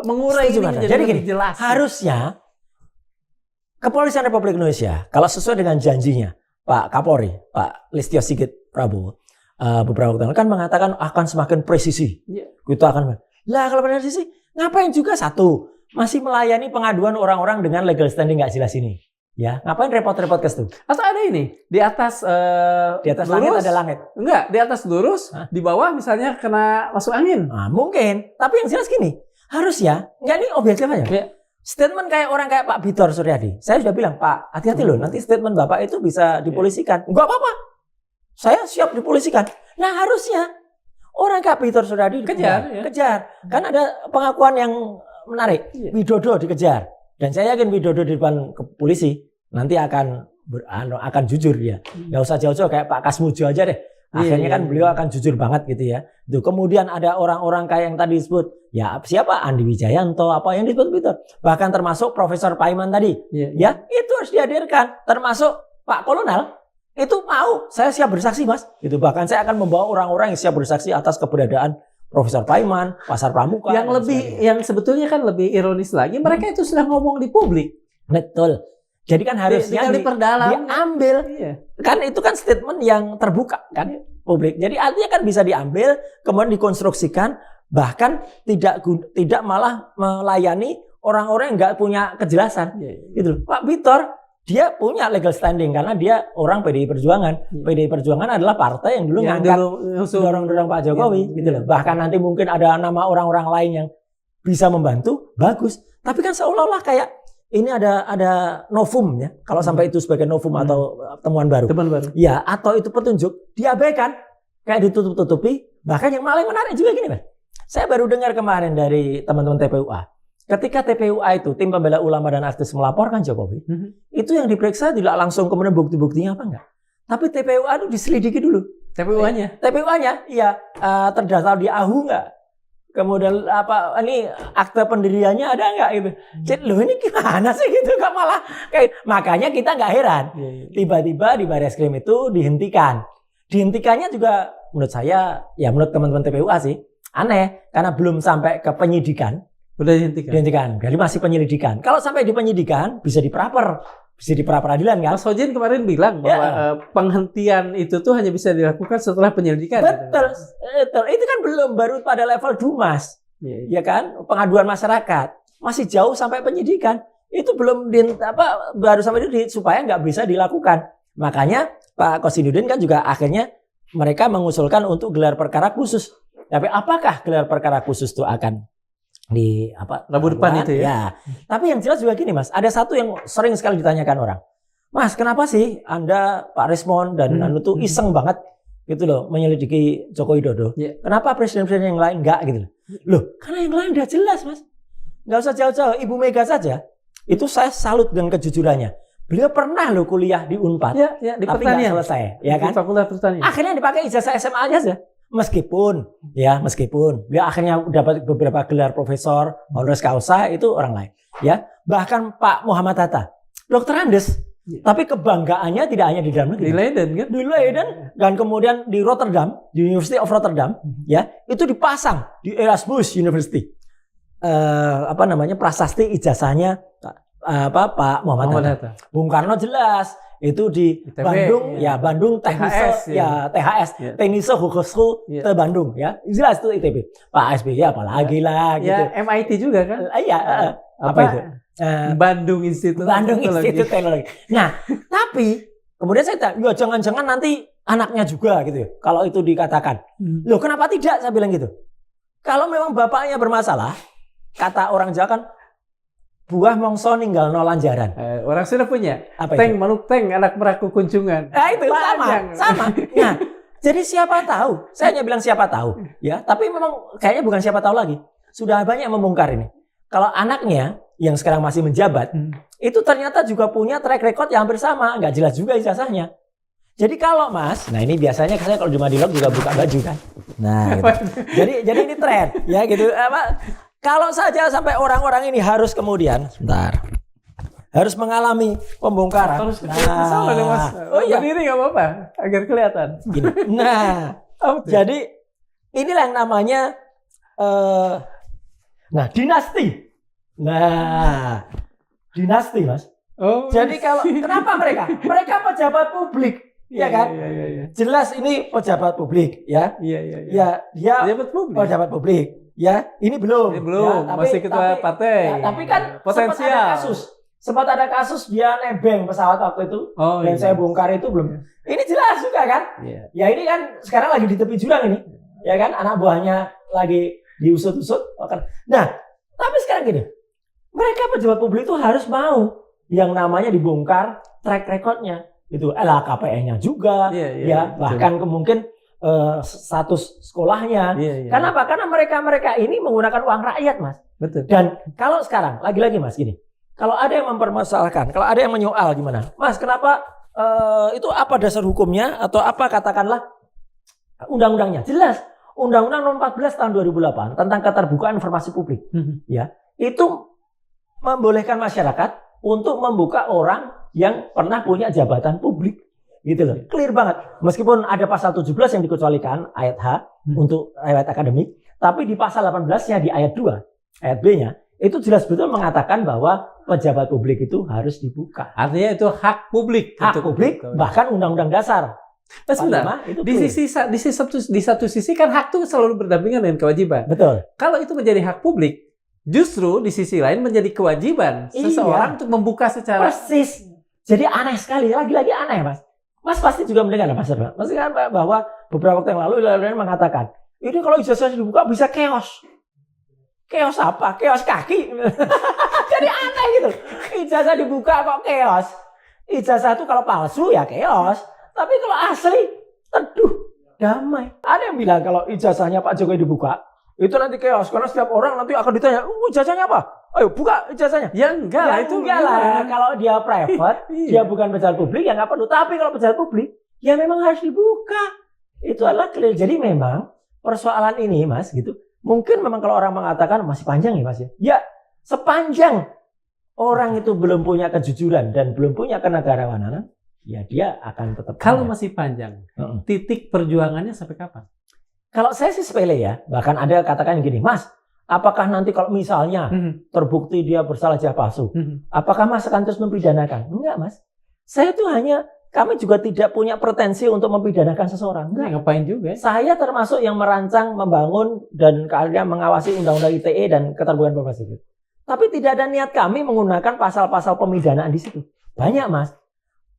Speaker 2: Mengurai ini menjadi lebih jelas.
Speaker 1: Harusnya Kepolisian Republik Indonesia kalau sesuai dengan janjinya Pak Kapolri, Pak Listio Sigit Prabowo beberapa waktu lalu kan mengatakan akan semakin presisi. Kita akan lah kalau presisi ngapain juga satu masih melayani pengaduan orang-orang dengan legal standing nggak jelas ini. Ya, ngapain repot-repot ke situ?
Speaker 2: Atau ada ini di atas lurus,
Speaker 1: langit ada langit.
Speaker 2: Enggak, di atas lurus, di bawah misalnya kena masuk angin.
Speaker 1: Mungkin, tapi yang jelas gini, harusnya enggak ini objektif aja. Statement kayak orang kayak Pak Bitor Suryadi. Saya sudah bilang, Pak, hati-hati loh, nanti statement Bapak itu bisa dipolisikan. Enggak apa-apa. Saya siap dipolisikan. Nah, harusnya orang kayak Bitor Suryadi kejar. Kan ada pengakuan yang menarik. Widodo dikejar. Dan saya yakin Widodo di depan polisi nanti akan jujur dia. Nggak usah jauh-jauh kayak Pak Kasmujo aja deh. Akhirnya kan beliau akan jujur banget gitu ya. Tuh, kemudian ada orang-orang kayak yang tadi disebut, ya siapa Andi Wijayanto, apa yang disebut itu. Bahkan termasuk Profesor Paiman tadi, ya itu harus dihadirkan. Termasuk Pak Kolonel, itu mau, saya siap bersaksi Mas. Itu bahkan saya akan membawa orang-orang yang siap bersaksi atas keberadaan Profesor Paiman, Pasar Pramuka.
Speaker 2: Yang sebetulnya kan lebih ironis lagi, mereka itu sudah ngomong di publik.
Speaker 1: Betul. Jadi kan harusnya diambil. Kan itu kan statement yang terbuka kan publik. Jadi artinya kan bisa diambil, kemudian dikonstruksikan, bahkan tidak malah melayani orang-orang yang nggak punya kejelasan. Gitu. Pak Victor dia punya legal standing karena dia orang PDI Perjuangan. PDI Perjuangan adalah partai yang dulu ngangkat dorong-dorong Pak Jokowi gitu loh. Bahkan nanti mungkin ada nama orang-orang lain yang bisa membantu, bagus. Tapi kan seolah-olah kayak ini ada novum ya. Kalau sampai itu sebagai novum atau temuan baru. Ya, atau itu petunjuk diabaikan, kayak ditutup-tutupi. Bahkan yang paling menarik juga gini, Mas. Saya baru dengar kemarin dari teman-teman TPUA. Ketika TPUA itu, Tim Pembela Ulama dan Aktivis melaporkan Jokowi, itu yang diperiksa tidak langsung kemudian bukti-buktinya apa enggak. Tapi TPUA itu diselidiki dulu. TPUA-nya, iya, terdaftar di AHU enggak? Kemudian ini akte pendiriannya ada enggak gitu. Jadi loh ini gimana sih gitu, kok malah kayak makanya kita enggak heran. Tiba-tiba di Barreskrim itu dihentikan. Dihentikannya juga menurut saya, ya menurut teman-teman TPUA sih aneh karena belum sampai ke penyidikan.
Speaker 2: Udah dihentikan.
Speaker 1: Jadi masih penyelidikan. Kalau sampai di penyidikan bisa di pra-peradilan kan.
Speaker 2: Mas Hojin kemarin bilang bahwa penghentian itu tuh hanya bisa dilakukan setelah penyelidikan.
Speaker 1: Betul. Itu kan belum, baru pada level Dumas. Ya kan? Pengaduan masyarakat. Masih jauh sampai penyidikan. Itu belum baru sampai itu supaya nggak bisa dilakukan. Makanya Pak Kosinudin kan juga akhirnya mereka mengusulkan untuk gelar perkara khusus. Tapi apakah gelar perkara khusus itu akan di
Speaker 2: Rabu depan itu
Speaker 1: ya. Tapi yang jelas juga gini Mas, ada satu yang sering sekali ditanyakan orang. Mas, kenapa sih Anda Pak Rismon dan Anu tuh iseng banget gitu loh menyelidiki Joko Widodo? Kenapa presiden-presiden yang lain enggak gitu loh? Karena yang lain udah jelas Mas. Enggak usah jauh-jauh, Ibu Mega saja. Itu saya salut dengan kejujurannya. Beliau pernah loh kuliah di Unpad.
Speaker 2: Di
Speaker 1: tapi enggak selesai, ya kan?
Speaker 2: Fakultas Pertanian.
Speaker 1: Akhirnya dipakai ijazah SMA aja. Meskipun dia akhirnya dapat beberapa gelar profesor, honoris causa itu orang lain, ya. Bahkan Pak Muhammad Hatta, Dokter Andes, tapi kebanggaannya tidak hanya di dalam negeri.
Speaker 2: Di Leiden kan?
Speaker 1: Di Leiden dan kemudian di Rotterdam, di University of Rotterdam, ya, itu dipasang di Erasmus University. Prasasti ijazahnya Pak Muhammad Hatta. Bung Karno jelas. Itu di ITB, Bandung, Bandung THS, Technische Hochschule Bandung, ya. Jelas itu ITB. Pak SBY apalagi lah gitu.
Speaker 2: MIT juga kan?
Speaker 1: Apa itu?
Speaker 2: Bandung Institute
Speaker 1: Teknologi. Nah, tapi kemudian saya tanya, jangan-jangan nanti anaknya juga gitu ya. Kalau itu dikatakan. Loh, kenapa tidak? Saya bilang gitu. Kalau memang bapaknya bermasalah, kata orang Jawa kan buah mongso ninggal no lanjaran.
Speaker 2: Orang sudah punya.
Speaker 1: Apa
Speaker 2: Teng
Speaker 1: itu?
Speaker 2: Manuk Teng anak meraku kunjungan.
Speaker 1: Itu sama. Nah, jadi siapa tahu? Saya hanya bilang siapa tahu, ya. Tapi memang kayaknya bukan siapa tahu lagi. Sudah banyak yang membongkar ini. Kalau anaknya yang sekarang masih menjabat, itu ternyata juga punya track record yang hampir sama, nggak jelas juga ijazahnya. Jadi kalau Mas, nah ini biasanya saya kalau di Madilog juga buka baju kan. Nah, gitu. jadi ini tren, ya gitu. Kalau saja sampai orang-orang ini harus kemudian, harus mengalami pembongkaran.
Speaker 2: Harus salah dong Mas. Berdiri nggak apa-apa, agar kelihatan.
Speaker 1: Gini. Nah, jadi inilah yang namanya, dinasti. Nah, dinasti Mas. Jadi kenapa mereka? Mereka pejabat publik. Ya kan? Jelas ini pejabat publik, ya. Ya, dia pejabat publik. Ya, ini belum. Ya,
Speaker 2: masih ketua partai.
Speaker 1: Tapi kan
Speaker 2: potensial.
Speaker 1: Sempat ada kasus dia nebeng pesawat waktu itu. Dan saya bongkar itu belum. Ini jelas juga kan? Ya ini kan sekarang lagi di tepi jurang ini. Ya kan? Anak buahnya lagi diusut-usut. Nah, tapi sekarang gini. Mereka pejabat publik itu harus mau yang namanya dibongkar track recordnya. Itu LHKPN-nya juga. Bahkan mungkin status sekolahnya. Kenapa? Karena mereka ini menggunakan uang rakyat, Mas.
Speaker 2: Betul.
Speaker 1: Dan kalau sekarang, lagi-lagi Mas, gini. Kalau ada yang mempermasalahkan, kalau ada yang menyoal gimana? Mas, kenapa itu apa dasar hukumnya? Atau apa katakanlah undang-undangnya jelas. Undang-Undang Nomor 14 tahun 2008 tentang keterbukaan informasi publik, ya, itu membolehkan masyarakat untuk membuka orang yang pernah punya jabatan publik, gitu loh. Clear banget. Meskipun ada pasal 17 yang dikecualikan ayat H untuk ayat akademik, tapi di pasal 18-nya di ayat 2, ayat B-nya itu jelas betul mengatakan bahwa pejabat publik itu harus dibuka.
Speaker 2: Artinya itu hak publik.
Speaker 1: Hak publik, bahkan Undang-Undang Dasar.
Speaker 2: Nah, sebentar, di satu sisi kan hak itu selalu berdampingan dengan kewajiban.
Speaker 1: Betul.
Speaker 2: Kalau itu menjadi hak publik, justru di sisi lain menjadi kewajiban seseorang untuk membuka secara...
Speaker 1: Persis. Jadi aneh sekali, lagi-lagi aneh, Mas. Mas pasti juga mendengar, Mas. Pasti kan bahwa beberapa waktu yang lalu Ilham mengatakan, ini kalau ijazah dibuka bisa chaos. Chaos apa? Chaos kaki. Jadi aneh gitu. Ijazah dibuka kok chaos. Ijazah itu kalau palsu ya chaos. Tapi kalau asli, aduh, damai. Ada yang bilang kalau ijazahnya Pak Jokowi dibuka, itu nanti chaos. Karena setiap orang nanti akan ditanya, ijazahnya apa? Ayo buka ijazahnya.
Speaker 2: Ya enggak lah, itu
Speaker 1: enggak lah. Kalau dia private, dia bukan pejabat publik, ya nggak perlu. Tapi kalau pejabat publik, ya memang harus dibuka. Itu adalah clear. Jadi memang persoalan ini, Mas, gitu. Mungkin memang kalau orang mengatakan masih panjang ya, Mas ya. Ya, sepanjang orang itu belum punya kejujuran dan belum punya kenegarawanan, ya dia akan tetap.
Speaker 2: Kalau masih panjang, titik perjuangannya sampai kapan?
Speaker 1: Kalau saya sih sepele ya. Bahkan ada katakan gini, Mas, apakah nanti kalau misalnya terbukti dia bersalah ijazah palsu, apakah Mas akan terus mempidanakan? Enggak, Mas. Saya tuh kami juga tidak punya pretensi untuk mempidanakan seseorang. Enggak.
Speaker 2: Ngapain juga?
Speaker 1: Saya termasuk yang merancang, membangun, dan kalian mengawasi Undang-Undang ITE dan keterbukaan informasi publik. Tapi tidak ada niat kami menggunakan pasal-pasal pemidanaan di situ. Banyak, Mas.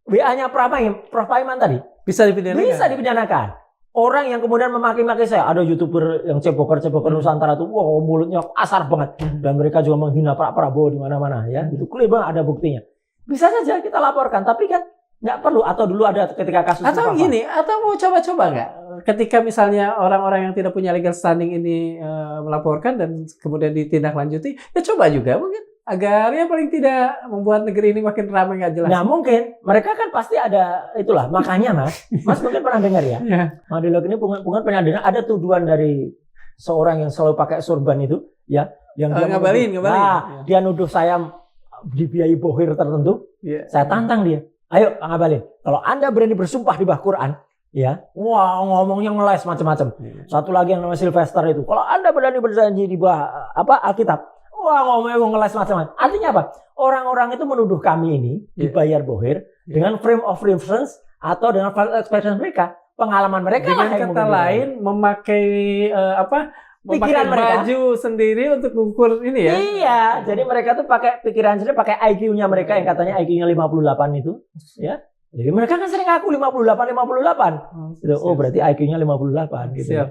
Speaker 1: WA-nya Prof. Paiman tadi.
Speaker 2: Bisa dipidanakan?
Speaker 1: Bisa dipidanakan. Orang yang kemudian memaki-maki saya. Ada YouTuber yang ceboker Nusantara itu. Wah, mulutnya kasar banget. Dan mereka juga menghina Pak Prabowo di mana-mana. Ya, itu clear banget, ada buktinya. Bisa saja kita laporkan. Tapi kan nggak perlu. Atau dulu ada ketika kasus.
Speaker 2: Atau gini, atau mau coba-coba nggak? Ketika misalnya orang-orang yang tidak punya legal standing ini melaporkan dan kemudian ditindaklanjuti, ya coba juga mungkin. Agar ya paling tidak membuat negeri ini makin ramai nggak jelas.
Speaker 1: Nah mungkin mereka kan pasti ada itulah makanya Mas mungkin pernah dengar ya. Dialog ini pungan pernah dengar ada tuduhan dari seorang yang selalu pakai sorban itu ya yang dia
Speaker 2: ngabalin.
Speaker 1: Nah, dia nuduh saya dibiayai bohir tertentu. Saya tantang dia. Ayo ngabalin. Kalau Anda berani bersumpah di bawah Quran, ya, wah ngomongnya ngeles macam-macam. Satu lagi yang namanya Sylvester itu. Kalau Anda berani berjanji di bawah Alkitab, wah ngomongnya ngeles macam-macam. Artinya apa? Orang-orang itu menuduh kami ini dibayar bohir dengan frame of reference atau dengan expression mereka, pengalaman mereka.
Speaker 2: Dengan kata lain memakai pikiran baju sendiri untuk mengukur ini ya.
Speaker 1: Iya, jadi mereka tuh pakai pikiran sendiri, pakai IQ-nya mereka yang katanya IQ-nya 58 itu, ya. Jadi mereka kan sering ngaku 58. Oh, berarti IQ-nya 58 gitu.
Speaker 2: Siap.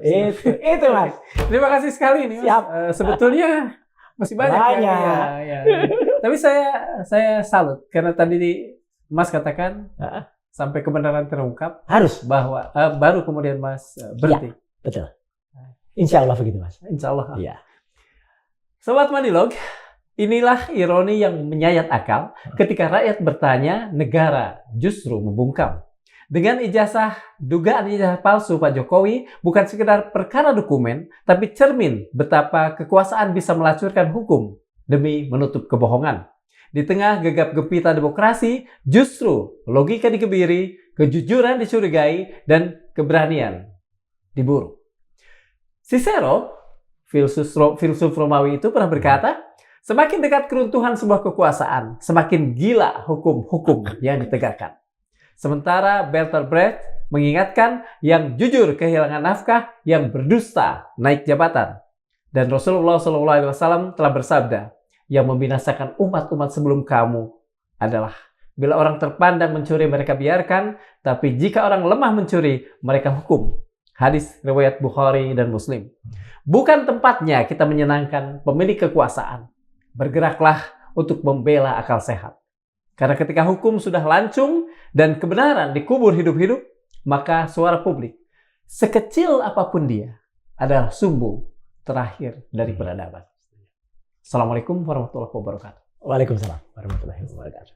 Speaker 1: Itu Mas.
Speaker 2: Terima kasih sekali nih. Siap. Sebetulnya masih banyak. Ya. Tapi saya salut karena tadi Mas katakan sampai kebenaran terungkap
Speaker 1: harus
Speaker 2: bahwa baru kemudian Mas berhenti.
Speaker 1: Ya, betul. Insya Allah begitu Mas.
Speaker 2: Insya Allah.
Speaker 1: Iya.
Speaker 2: Sobat Manilog, inilah ironi yang menyayat akal ketika rakyat bertanya, negara justru membungkam. Dengan dugaan ijazah palsu Pak Jokowi bukan sekedar perkara dokumen, tapi cermin betapa kekuasaan bisa melacurkan hukum demi menutup kebohongan. Di tengah gegap gempita demokrasi, justru logika dikebiri, kejujuran dicurigai, dan keberanian diburu. Cicero, filsuf Romawi itu pernah berkata, semakin dekat keruntuhan sebuah kekuasaan, semakin gila hukum-hukum yang ditegakkan. Sementara Bertolt Brecht mengingatkan yang jujur kehilangan nafkah, yang berdusta naik jabatan. Dan Rasulullah SAW telah bersabda, yang membinasakan umat-umat sebelum kamu adalah bila orang terpandang mencuri mereka biarkan, tapi jika orang lemah mencuri mereka hukum. Hadis riwayat Bukhari dan Muslim. Bukan tempatnya kita menyenangkan pemilik kekuasaan. Bergeraklah untuk membela akal sehat. Karena ketika hukum sudah lancung dan kebenaran dikubur hidup-hidup, maka suara publik, sekecil apapun dia, adalah sumbu terakhir dari peradaban. Assalamualaikum warahmatullahi wabarakatuh.
Speaker 1: Waalaikumsalam warahmatullahi wabarakatuh.